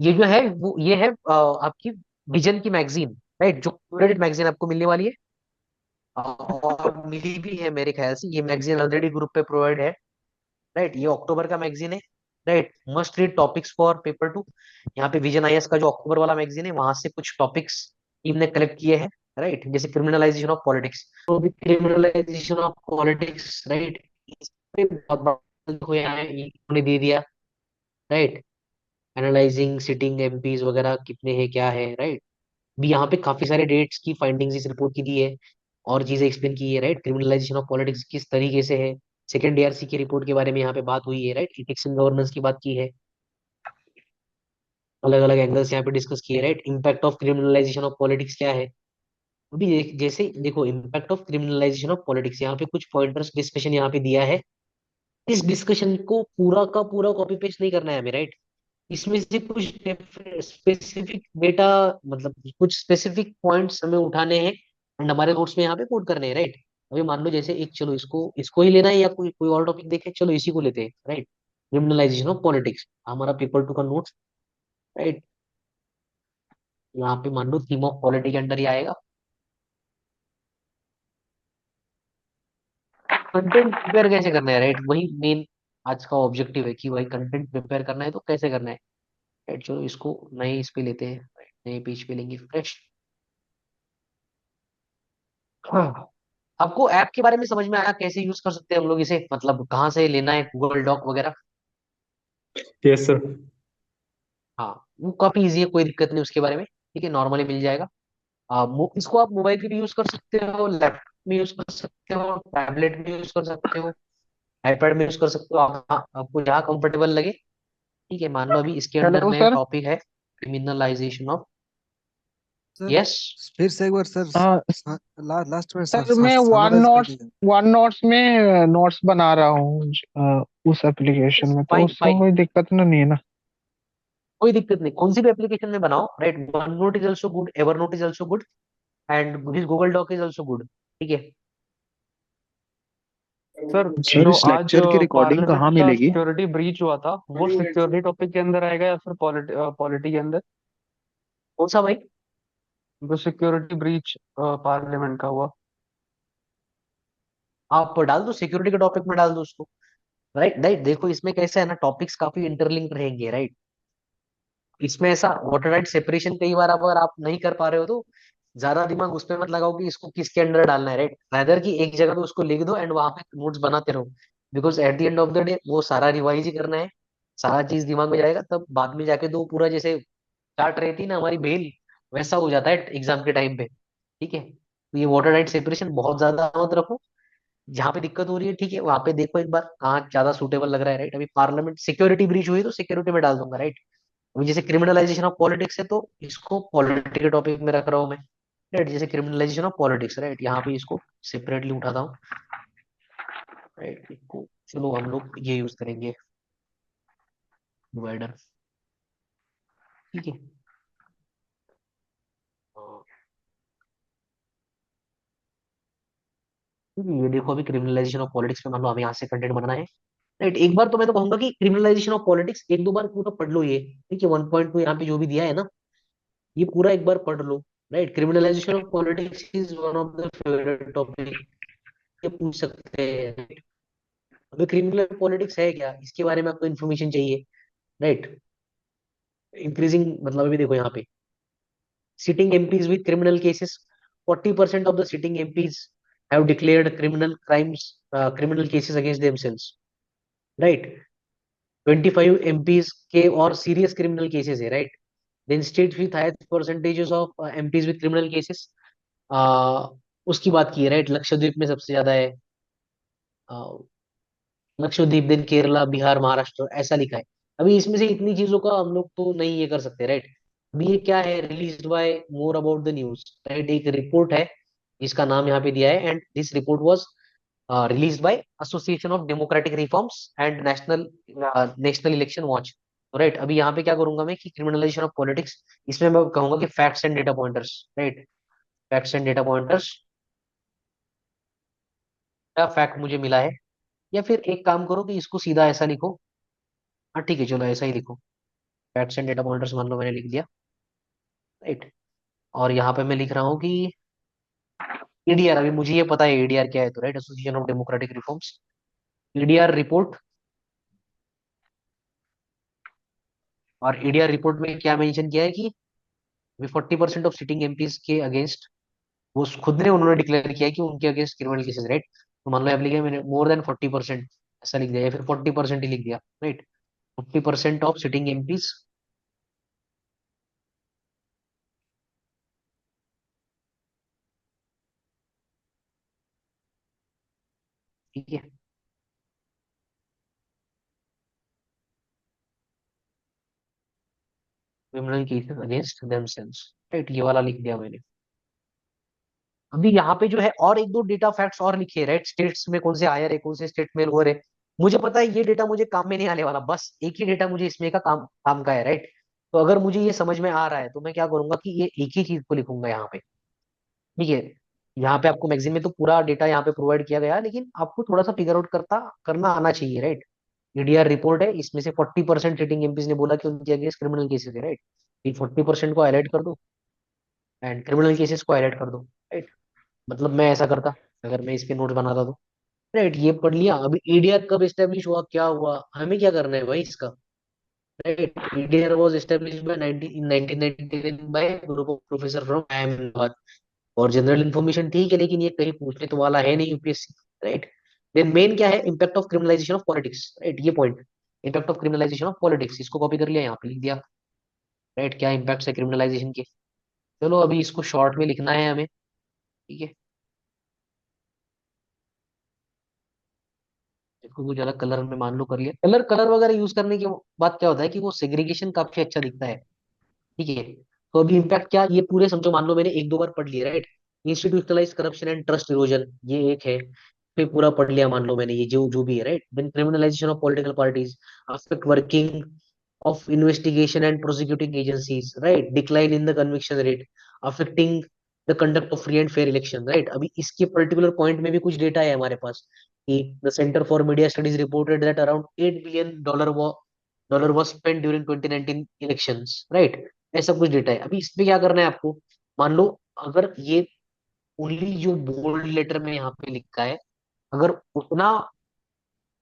ये जो है वो ये है आपकी विजन की मैगजीन। राइट, जो क्यूरेटेड मैगजीन आपको मिलने वाली है, और मिली भी है मेरे ख्याल से। ये मैगजीन ऑलरेडी ग्रुप पे प्रोवाइड है। राइट, ये अक्टूबर का मैगजीन है। Right, must read topics for paper 2। यहाँ पे विजन आईएएस का जो अक्टूबर वाला मैगजीन है वहां से कुछ टॉपिक्स टीम ने कलेक्ट किए हैं। राइट, जैसे क्रिमिनलाइजेशन ऑफ पॉलिटिक्स, तो क्रिमिनलाइजेशन ऑफ पॉलिटिक्स। राइट, इस पे बहुत बड़ा देखो यहाँ है, ये उन्होंने दे दिया। राइट, एनालाइजिंग सिटिंग एमपीज वगैरह कितने हैं क्या है। राइट, भी यहाँ पे काफी सारे डेट्स की फाइंडिंग्स इस रिपोर्ट की दी है, और चीजें एक्सप्लेन की है। राइट, क्रिमिनलाइजेशन ऑफ पॉलिटिक्स किस तरीके से है, सेकेंड डीआरसी की रिपोर्ट के बारे में यहाँ पे बात हुई है। राइट, इथिक्स एंड गवर्नेंस की बात की है, अलग अलग एंगल्स यहाँ पे डिस्कस किए। Right, impact of criminalisation of politics क्या है। अभी जैसे देखो impact of criminalisation of politics, यहाँ पे कुछ पॉइंटर्स डिस्कशन यहाँ पे दिया है। इस डिस्कशन को पूरा का पूरा कॉपी पेस्ट नहीं करना है हमें। राइट, इसमें से कुछ स्पेसिफिक डेटा, मतलब कुछ स्पेसिफिक पॉइंट्स हमें उठाने हैं एंड हमारे नोट्स में यहाँ पे कोड करने हैं। राइट, अभी मान लो जैसे एक, चलो इसको इसको ही लेना है या कोई कोई और टॉपिक देखे, चलो इसी को लेते हैं। राइट, क्रिमिनलाइजेशन ऑफ पॉलिटिक्स हमारा पेपर 2 का नोट्स। राइट, यहाँ पे मान लो थीम ऑफ पॉलिटी के अंदर ही आएगा। कंटेंट प्रिपेयर कैसे करना है। राइट, वही मेन आज का ऑब्जेक्टिव है कि भाई कंटेंट प्रिपेयर करना है तो कैसे करना है। राइट, चलो इसको नए इस पे लेते हैं। Right, नए पेज पे लेंगे फ्रेश। हाँ, आपको ऐप के बारे में समझ में आया, कैसे यूज कर सकते हैं हम लोग इसे, मतलब कहाँ से लेना है, गूगल डॉक वगैरह? Yes sir. हाँ, वो काफी इजी है, कोई दिक्कत नहीं उसके बारे में, ठीक है, नॉर्मली मिल जाएगा। इसको आप मोबाइल पे भी यूज कर सकते हो, लैपटॉप में यूज कर सकते हो, टैबलेट में यूज कर सकते हो, आईपैड में यूज कर सकते हो, आपको जहाँ कंफर्टेबल लगे। ठीक है, मान लो अभी इसके अंडर हेलो में सर। टॉपिक है क्रिमिनलाइजेशन ऑफ। Sir yes. फिर से एक बार सर। हाँ हाँ, लास्ट में सर, मैं वन समराइज कर नोट्स दीजिए। वन नोट्स में नोट्स बना रहा हूँ उस एप्लीकेशन में, तो फाइन उसमें फाइन, कोई दिक्कत ना नहीं है ना? कोई दिक्कत नहीं, कौन सी भी एप्लीकेशन में बनाओ, right. OneNote is also good, Evernote is also good, and this Google doc is also good. ठीक है। सर, जी। सर जो इस आज लेक्चर की रिकॉर्डिंग पार्लियामेंट कहाँ का मिलेगी? सिक्योरिटी ब्रीच हुआ था, वो सिक्योरिटी टॉपिक के अंदर आएगा या फिर पॉलिटी के अंदर? कौन सा भाई? जो सिक्योरिटी ब्रीच पार्लियामेंट का हुआ। आप डाल दो, सिक्योरिटी के टॉपिक में डाल दो उसको। राइट राइट, देखो इसमें कैसा है ना, टॉपिक्स काफी इंटरलिंक रहेंगे, राइट। इसमें ऐसा वाटर राइट सेपरेशन कई बार अगर आप नहीं कर पा रहे हो तो ज्यादा दिमाग उसमें मत लगाओ कि इसको किसके अंडर डालना है, राइट। रादर की एक जगह पे उसको लिख दो एंड वहां पे नोट्स बनाते रहो, because at the end of the day वो सारा रिवाइज ही करना है, सारा चीज दिमाग में जाएगा, तब बाद में जाके दो पूरा जैसे चार्ट रहती है ना हमारी बेल, वैसा हो जाता है एग्जाम के टाइम पे। ठीक है, तो ये वाटर राइट सेपरेशन बहुत ज्यादा मत रखो, जहाँ पे दिक्कत हो रही है, ठीक है, वहां पे देखो एक बार कहाँ ज्यादा सुटेबल लग रहा है, राइट। अभी पार्लियामेंट सिक्योरिटी ब्रीच हुई तो सिक्योरिटी में डाल दूंगा, राइट। अभी जैसे क्रिमिनलाइजेशन ऑफ पॉलिटिक्स है तो इसको पॉलिटिक्स के टॉपिक में रख रहा हूँ मैं, राइट। जैसे क्रिमिनलाइजेशन ऑफ पॉलिटिक्स, राइट, यहाँ पे इसको सेपरेटली उठाता हूँ, राइट। इसको चलो हम लोग ये यूज करेंगे, डिवाइडर। ठीक है। हाँ, ठीक है, ये देखो अभी क्रिमिनलाइजेशन ऑफ पॉलिटिक्स में मान लो हमें यहाँ से कंटेंट बनाना है, राइट। एक बार तो मैं तो कहूंगा कि क्रिमिनलाइजेशन ऑफ पॉलिटिक्स एक दो बार पूरा पढ़ लो ये, ठीक है। 1.2 यहाँ पे जो भी दिया है ना, ये पूरा एक बार पढ़ लो, right. Criminalisation of politics is one of the favourite topic, ये पूछ सकते हैं। अभी क्रिमिनल पॉलिटिक्स है क्या, इसके बारे में आपको इन्फॉर्मेशन चाहिए, राइट। इंक्रीजिंग मतलब अभी देखो यहाँ पे sitting MPs with criminal cases, 40% of the sitting MPs have declared criminal crimes, criminal cases against themselves, right. 25 MPs के और सीरियस क्रिमिनल केसेस है, right. Then state with highest percentages of MPs with criminal cases, उसकी बात की है, right. Lakshadweep में सबसे ज्यादा है, लक्षद्वीप, देन केरला, बिहार, महाराष्ट्र, ऐसा लिखा है। अभी इसमें से इतनी चीजों का हम लोग तो नहीं ये कर सकते, राइट। अभी ये क्या है, release by more about the news, right, एक रिपोर्ट है जिसका नाम यहाँ पे दिया है, and this report was release by association of democratic reforms and national national election watch, right. अभी यहाँ पे क्या करूंगा मैं कि क्रिमिनलाइजेशन ऑफ पॉलिटिक्स, इसमें मैं कहूंगा कि facts and data pointers, right. Facts and data pointers, क्या फैक्ट मुझे मिला है, या फिर एक काम करो कि इसको सीधा ऐसा लिखो। हाँ ठीक है, चलो ऐसा ही लिखो, फैक्ट्स एंड डेटा पॉइंटर्स मान लो मैंने लिख दिया, राइट। और यहाँ पे मैं लिख रहा हूँ कि एडीआर, अभी मुझे ये पता है एडीआर क्या है, तो right, association of democratic reforms, ADR report. और एडीआर रिपोर्ट में क्या मेंशन किया है कि 40% ऑफ सिटिंग एमपीज के अगेंस्ट, वो खुद ने उन्होंने डिक्लेयर किया है कि उनके अगेंस्ट क्रिमिनल केसेस, राइट। तो मान लो एप्लीकेशन मैंने मोर देन 40% ऐसा लिख दिया, या फिर 40% ही लिख दिया, राइट। 40% ऑफ सिटिंग एमपीज, ठीक है, criminal cases against themselves, right, ये वाला लिख दिया मैंने। अभी यहाँ पे जो है और एक दो डेटा फैक्ट्स और लिखे, राइट। स्टेट्स में कौन से हायर है, कौन से स्टेट में लोअर है, मुझे पता है ये डेटा मुझे काम में नहीं आने वाला, बस एक ही डेटा मुझे इसमें का काम काम का है, राइट। तो अगर मुझे ये समझ में आ रहा है तो मैं क्या करूंगा कि ये एक ही चीज को लिखूंगा यहाँ पे, ठीक है। यहाँ पे आपको मैगजीन में तो पूरा डेटा यहाँ पे प्रोवाइड किया गया है, लेकिन आपको थोड़ा सा फिगर आउट करना आना चाहिए, राइट। ईडीआर रिपोर्ट है, इसमें से 40% सिटिंग एमपीज ने बोला कि उनके अगेंस्ट क्रिमिनल केसेस है, राइट। इन 40% को हाईलाइट कर दो एंड क्रिमिनल केसेस को हाईलाइट कर दो, राइट। मतलब मैं ऐसा करता अगर मैं इस पे नोट बनाता तो, राइट। ये पढ़ लिया। अभी ईडीआर कब एस्टेब्लिश हुआ, क्या हुआ, हमें क्या करना है भाई इसका, right. EDR was establish by 19 in 1999 by group of professor from IIM Allahabad, और जनरल इन्फॉर्मेशन ठीक है, लेकिन ये कहीं पूछने तो वाला है नहीं यूपीएससी, राइट। देन मेन क्या है, impact of criminalisation of politics, right, ये point, impact of criminalisation of politics, इसको कॉपी कर लिया, यहाँ पे लिख दिया, राइट, क्या इम्पैक्ट है क्रिमिनलाइजेशन के। चलो अभी इसको शॉर्ट में लिखना है हमें, ठीक है। इसको कुछ अलग कलर में मान लो कर लिया, कलर कलर वगैरह यूज करने की बात क्या होता है कि वो सेग्रीगेशन काफी अच्छा दिखता है, ठीक है। तो अभी इम्पैक्ट क्या, ये पूरे समझो, मान लो मैंने एक दो बार पढ़ लिया, right. Institutionalise corruption and trust erosion, ये एक है, फिर पूरा पढ़ लिया मान लो मैंने, ये जो जो भी है, right. Then criminalisation of political parties, affect working of investigation and prosecuting agencies, right, decline in the conviction rate, affecting the conduct of free and fair election, right। अभी इसके पर्टिकुलर पॉइंट में भी कुछ डेटा है हमारे पास कि the Center for Media Studies reported that around $8 billion was spent during 2019 elections, right। ऐसा कुछ डेटा है। अभी इसमें क्या करना है आपको, मान लो अगर ये ओनली जो बोल्ड लेटर में यहाँ पे लिखा है, अगर उतना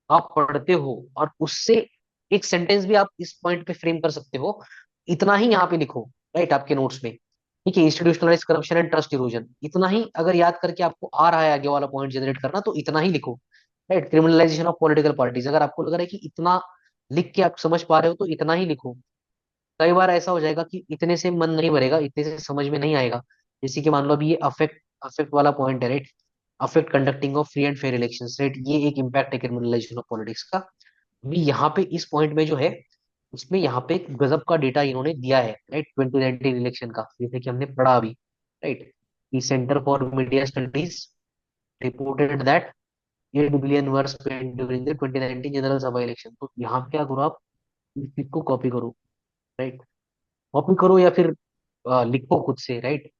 आप पढ़ते हो और उससे एक सेंटेंस भी आप इस पॉइंट पे फ्रेम कर सकते हो, इतना ही यहाँ पे लिखो, राइट, आपके नोट्स में, ठीक है। Institutionalise corruption and trust erosion, इतना ही अगर याद करके आपको आ रहा है आगे वाला पॉइंट जनरेट करना, तो इतना ही लिखो, right. Criminalisation of political parties, अगर आपको लग रहा है कि इतना लिख के आप समझ पा रहे हो तो इतना ही लिखो। कई बार ऐसा हो जाएगा कि इतने से मन नहीं भरेगा, इतने से समझ में नहीं आएगा। जैसे कि मान लो अभी ये अफेक्ट अफेक्ट वाला पॉइंट है, right, affect conducting of free and fair elections, right, ये एक इम्पैक्ट है क्रिमिनलाइजेशन ऑफ पॉलिटिक्स का। अभी यहाँ पे इस पॉइंट में जो है, इसमें यहाँ पे एक गजब का डेटा इन्होंने दिया है, राइट, 2019 इलेक्शन का, जैसे कि हमने पढ़ा अभी, राइट, कि centre for media studies reported that 8 billion were spent during the 2019 general सभा इलेक्शन। तो यहाँ पे क्या करो आप, इस चीज को कॉपी करो, राइट, कॉपी करो या फिर लिखो खुद से, राइट।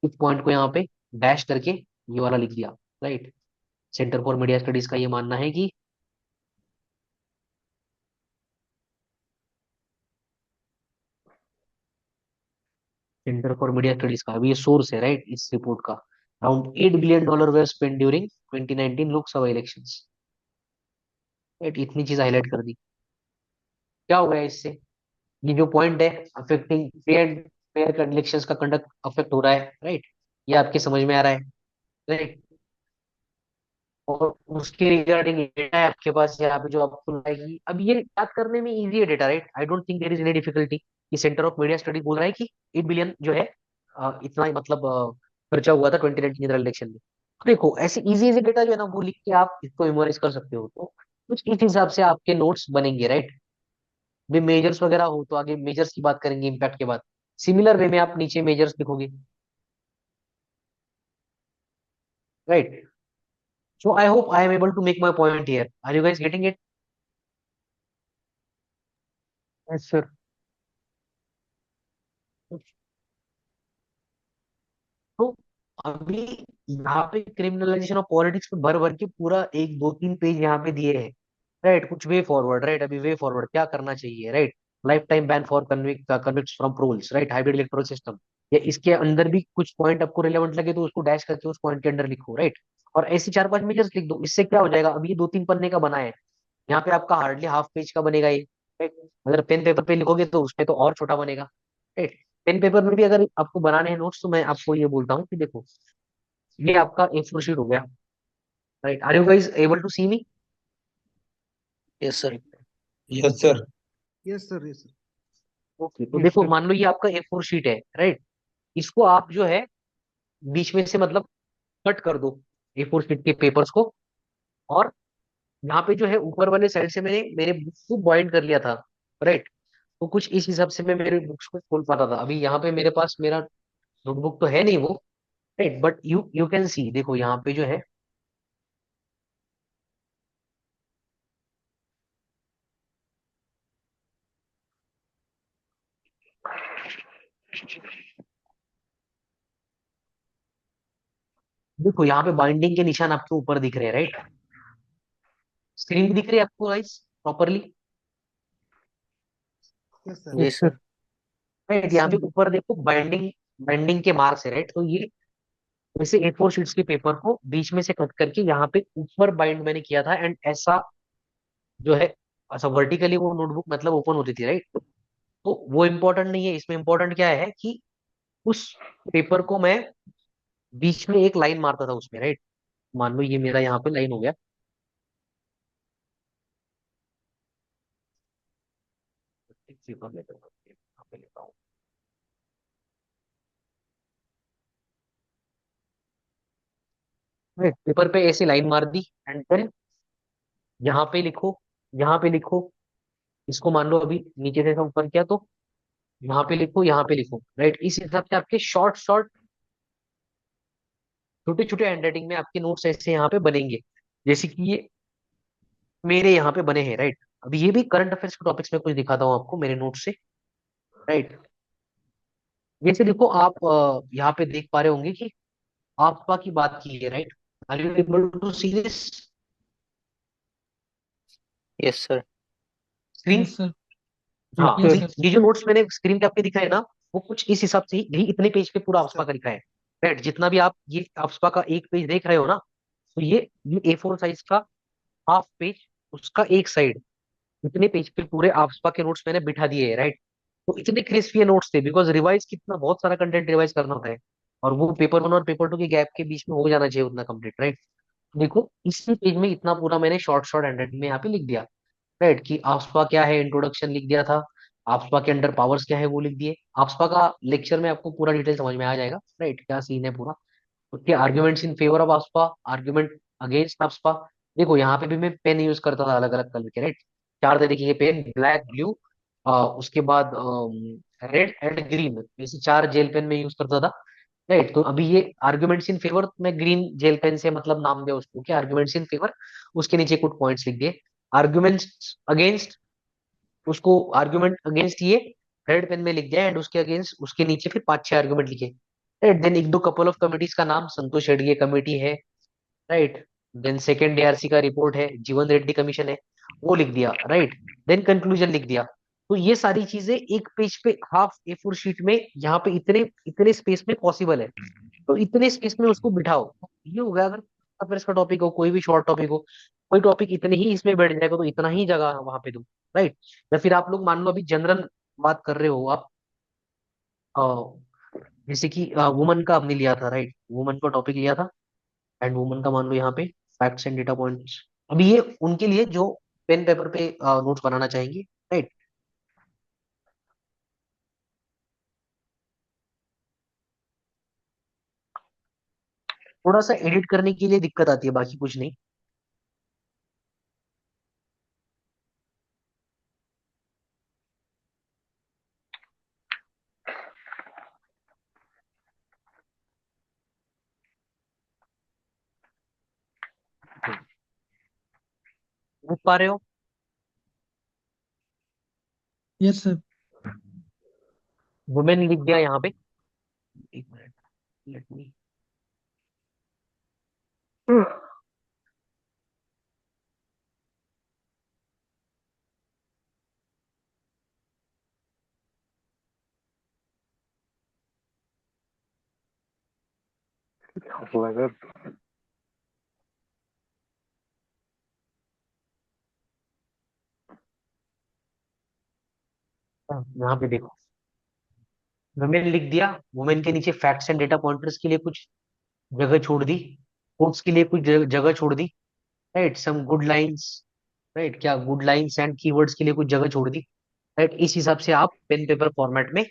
इस पॉइंट को यहाँ पे डैश करके ये वाला लिख दिया, right. Centre for media studies का ये मानना है कि सेंटर फॉर मीडिया स्टडीज का, अभी ये सोर्स है, राइट, इस रिपोर्ट का, around $8 billion we spend during 2019 Lok Sabha elections, right, इतनी चीज हाईलाइट कर दी। क्या हो गया इससे, ये जो पॉइंट है, affecting free and fair elections का कंडक्ट अफेक्ट हो रहा है, राइट, ये आपके समझ में आ रहा है, राइट। और उसके रिगार्डिंग डेटा है आपके पास यहाँ पे जो आपको लाएगी, अब ये याद करने में इजी है data, right, I don't think there is any difficulty. कि सेंटर ऑफ मीडिया स्टडीज बोल रहा है कि 8 बिलियन जो है, इतना ही मतलब खर्चा हुआ था 2019 जनरल इलेक्शन में। तो देखो ऐसे इजी इजी डेटा जो है ना, वो लिख के आप इसको मेमोराइज कर सकते हो, तो कुछ इस हिसाब से आपके नोट्स बनेंगे, राइट। भी मेजर्स वगैरह हो तो आगे मेजर्स की बात करेंगे इम्पैक्ट के बाद, सिमिलर वे में आप नीचे मेजर्स लिखोगे, right. So I hope I am able to make my point here, are you guys getting it? Yes sir. तो अभी यहाँ पे क्रिमिनलाइजेशन ऑफ पॉलिटिक्स पे भर भर के पूरा एक दो तीन पेज यहाँ पे दिए हैं, राइट। कुछ वे फॉरवर्ड, राइट, अभी वे फॉरवर्ड क्या करना चाहिए, right. Lifetime ban for convict from polls, right, hybrid electoral system, या इसके अंदर भी कुछ पॉइंट आपको रिलेवेंट लगे तो उसको डैश करके उस पॉइंट के अंदर लिखो, राइट। और ऐसे चार पांच मेजर्स लिख दो, इससे क्या हो जाएगा, अभी ये दो तीन पन्ने का बना है, यहाँ पे आपका हार्डली हाफ पेज का बनेगा ये, राइट। अगर पेन पेपर पे लिखोगे तो उसमें तो और छोटा बनेगा, राइट। पेन पेपर में भी अगर आपको बनाने हैं नोट्स, तो मैं आपको ये बोलता हूँ कि देखो, ये आपका A4 शीट हो गया, right, are you guys able to see me? Yes sir. Yes sir. Yes sir, yes sir. Okay, तो यस देखो सर। मान लो ये आपका A4 शीट है, राइट। इसको आप जो है बीच में से मतलब कट कर दो A4 शीट के पेपर्स को, और यहाँ पे जो है ऊपर वाले साइड से मैंने मेरे बुक्स को बाइंड कर लिया था, राइट। तो कुछ इस हिसाब से मैं मेरे बुक्स को खोल पाता था। अभी यहाँ पे मेरे पास मेरा नोटबुक तो है नहीं वो, right, but you you can see, देखो यहाँ पे जो है, देखो यहाँ पे बाइंडिंग के निशान आपको ऊपर दिख रहे हैं, राइट। स्क्रीन भी दिख रही है आपको गाइस प्रॉपरली, यस सर। जी यस सर। सर। राइट। यहाँ पे ऊपर देखो बाइंडिंग बाइंडिंग के मार्क्स है, राइट। तो ये वैसे A4 शीट्स के पेपर को बीच में से कट करके यहाँ पे ऊपर बाइंड मैंने किया था, एंड ऐसा जो है, ऐसा वर्टिकली वो नोटबुक मतलब ओपन होती थी, राइट। तो वो इम्पोर्टेंट नहीं है, इसमें इम्पोर्टेंट क्या है कि उस पेपर को मैं बीच में एक लाइन मारता था उसमें, राइट। मान लो ये मेरा यहाँ पे लाइन हो गया। एक पेपर लेता हूँ, यहाँ पे लेता हूँ। पेपर पे ऐसे लाइन मार दी एंड देन यहाँ पे लिखो, यहाँ पे लिखो। इसको मान लो अभी नीचे से ऊपर किया तो यहाँ पे लिखो, यहाँ पे लिखो, राइट। इस हिसाब से आपके शॉर्ट शॉर्ट छोटे छोटे हैंडराइटिंग में आपके नोट्स ऐसे यहाँ पे बनेंगे, जैसे कि ये मेरे यहाँ पे बने हैं, राइट। अभी ये भी करंट अफेयर्स के टॉपिक्स में कुछ दिखाता हूँ आपको मेरे नोट से, राइट। जैसे देखो आप यहाँ पे देख पा रहे होंगे कि आपका की बात की है, right. Are you able to see this yes sir. Screen? Yes sir. हाँ, Yes, तो यस sir. ये जो नोट्स मैंने स्क्रीन पे आपके दिखाए ना, वो कुछ इस हिसाब से ही यही इतने पेज पे पूरा Yes, आपका sir. का लिखा है, राइट। जितना भी आप ये आपका का एक पेज देख रहे हो ना, तो ये A4 साइज का हाफ पेज, उसका एक साइड, इतने पेज पे पूरे आपका के नोट्स मैंने बिठा दिए हैं, राइट। तो इतने क्रिस्प ये नोट्स थे, बिकॉज रिवाइज कितना बहुत सारा कंटेंट रिवाइज करना होता है, और वो पेपर वन और पेपर टू के गैप के बीच में हो जाना चाहिए उतना कंप्लीट, राइट। देखो इसी पेज में इतना पूरा मैंने शॉर्ट शॉर्ट हैंडराइटिंग में यहाँ पे लिख दिया, राइट। कि आफ्सपा क्या है, इंट्रोडक्शन लिख दिया था। आफ्सपा के अंडर पावर्स क्या है वो लिख दिए। आफ्सपा का लेक्चर में आपको पूरा डिटेल समझ में आ जाएगा, राइट, क्या सीन है पूरा। उसके arguments in favour of AFSPA, argument against AFSPA. देखो यहाँ पे भी मैं पेन यूज करता था अलग अलग कलर के, राइट। चार तरीके के पेन, ब्लैक, ब्लू, उसके बाद रेड एंड ग्रीन, ऐसे चार जेल पेन में यूज करता था, राइट। तो अभी ये आर्ग्यूमेंट्स इन फेवर में ग्रीन जेल पेन से मतलब नाम दिया उसको, क्या आर्ग्यूमेंट्स इन फेवर, उसके नीचे कुछ पॉइंट्स लिख दिए। आर्ग्यूमेंट्स अगेंस्ट, उसको आर्ग्यूमेंट अगेंस्ट ये रेड पेन में लिख दिया, एंड उसके अगेंस्ट उसके नीचे फिर पांच छह आर्ग्यूमेंट लिखे, राइट। देन एक दो कपल ऑफ कमिटीज का नाम, संतोष हेडगे कमेटी है, राइट। देन सेकेंड एआरसी का रिपोर्ट है, जीवन रेड्डी कमीशन है, वो लिख दिया, राइट। देन कंक्लूजन लिख दिया। तो ये सारी चीजें एक पेज पे हाफ A4 शीट में यहाँ पे इतने इतने स्पेस में पॉसिबल है। तो इतने स्पेस में उसको बिठाओ, ये हो गया। अगर अगर इसका टॉपिक हो, कोई भी शॉर्ट टॉपिक हो, कोई टॉपिक इतने ही इसमें बैठ जाएगा तो इतना ही जगह वहां पे दो, राइट। या फिर आप लोग मान लो अभी जनरल बात कर रहे हो आप, अ, जैसे कि वुमन का हमने लिया था, राइट। वुमन का टॉपिक लिया था, एंड वुमन का मान लो यहाँ पे फैक्ट्स एंड डेटा पॉइंट्स। अभी ये उनके लिए जो पेन पेपर पे नोट्स बनाना चाहेंगे, राइट। थोड़ा सा एडिट करने के लिए दिक्कत आती है, बाकी कुछ नहीं। देख पा रहे हो? Yes, sir. वुमेन लिख दिया यहाँ पे। एक मिनट, लेट मी। यहाँ पे देखो, वुमेन लिख दिया। वुमेन के नीचे फैक्ट्स एंड डेटा पॉइंटर्स के लिए कुछ जगह छोड़ दी, कोट्स के लिए कुछ जगह छोड़ दी, right. Some good lines, right, क्या गुड लाइंस एंड कीवर्ड्स के लिए कुछ जगह छोड़ दी, राइट। इस हिसाब से आप पेन पेपर फॉर्मेट में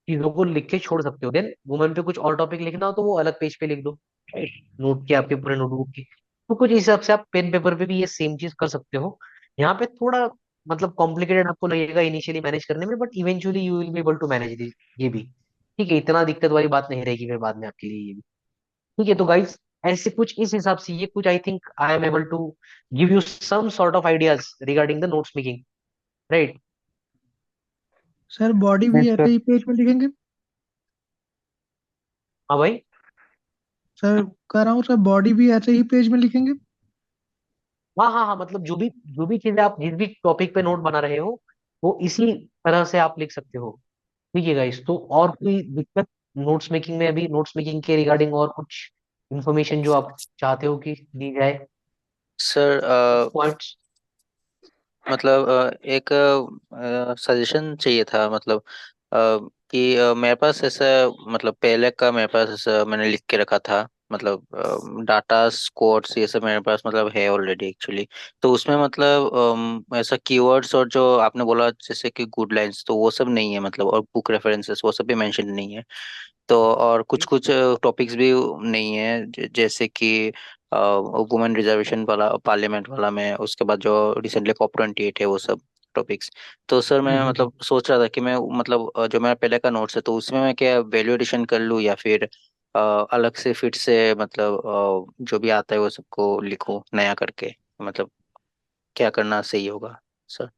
चीजों को लिख के छोड़ सकते हो। देन वुमेन पे कुछ और टॉपिक लिखना हो तो वो अलग पेज पे लिख दो, राइट, नोट के आपके पूरे नोटबुक के। तो कुछ इस हिसाब से आप पेन पेपर पे भी ये सेम चीज कर सकते हो। यहाँ पे थोड़ा मतलब कॉम्प्लिकेटेड आपको लगेगा इनिशियली मैनेज करने में, but eventually you will be able to manage ये भी, ठीक है। इतना दिक्कत वाली बात नहीं रहेगी फिर बाद में आपके लिए ये भी, ठीक है। तो गाइस ऐसे कुछ इस हिसाब से ये कुछ I think I am able to give you some sort of ideas regarding the notes making, right. Sir body भी यस ऐसे सर। ही पेज में लिखेंगे? हाँ भाई। सर कह रहा हूँ सर, बॉडी भी ऐसे ही पेज में लिखेंगे? हाँ हाँ हाँ, मतलब जो भी चीजें आप जिस भी टॉपिक पे नोट बना रहे हो वो इसी तरह से आप लिख सकते हो, ठीक है गाइस। तो और कोई दिक्कत नोट्स मेकिंग में, अभी नोट्स मेकिंग के रिगार्डिंग और कुछ इंफॉर्मेशन जो आप चाहते हो कि दी जाए, सर कुछ पॉइंट्स? मतलब एक सजेशन चाहिए था, मतलब कि मेरे पास ऐसा मतलब पहले का मेरे पास ऐसा मैंने लिख के रखा था, मतलब डाटा कोड्स ये सब मेरे पास मतलब है ऑलरेडी एक्चुअली। तो उसमें मतलब ऐसा कीवर्ड्स और जो आपने बोला जैसे कि गुड लाइंस तो वो सब नहीं है मतलब, और बुक रेफरेंसेस वो सब भी मेंशन नहीं है। तो और कुछ कुछ टॉपिक्स भी नहीं है जैसे कि वुमेन रिजर्वेशन वाला पार्लियामेंट वाला में, उसके बाद जो रिसेंटली COP 28 है वो सब टॉपिक्स। तो सर मैं मतलब सोच रहा था कि मैं मतलब जो मेरा पहले का नोट्स है तो उसमें मैं क्या वैल्यू एडिशन कर लूँ या फिर अलग से फिर से मतलब जो भी आता है वो सबको लिखूं नया करके, मतलब क्या करना सही होगा सर?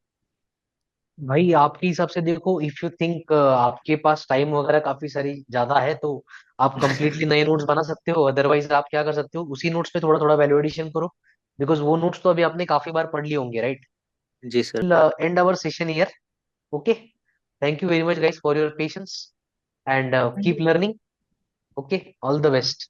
भाई आपके हिसाब से देखो, इफ यू थिंक आपके पास टाइम वगैरह काफी सारी ज्यादा है तो आप कंप्लीटली नए नोट्स बना सकते हो। अदरवाइज आप क्या कर सकते हो, उसी नोट्स पे थोड़ा थोड़ा वैल्यूएडिशन करो, बिकॉज वो नोट्स तो अभी आपने काफी बार पढ़ लिए होंगे, राइट? जी sir. End our session here. Okay, thank you very much guys for your patience and keep learning. Okay, all the best.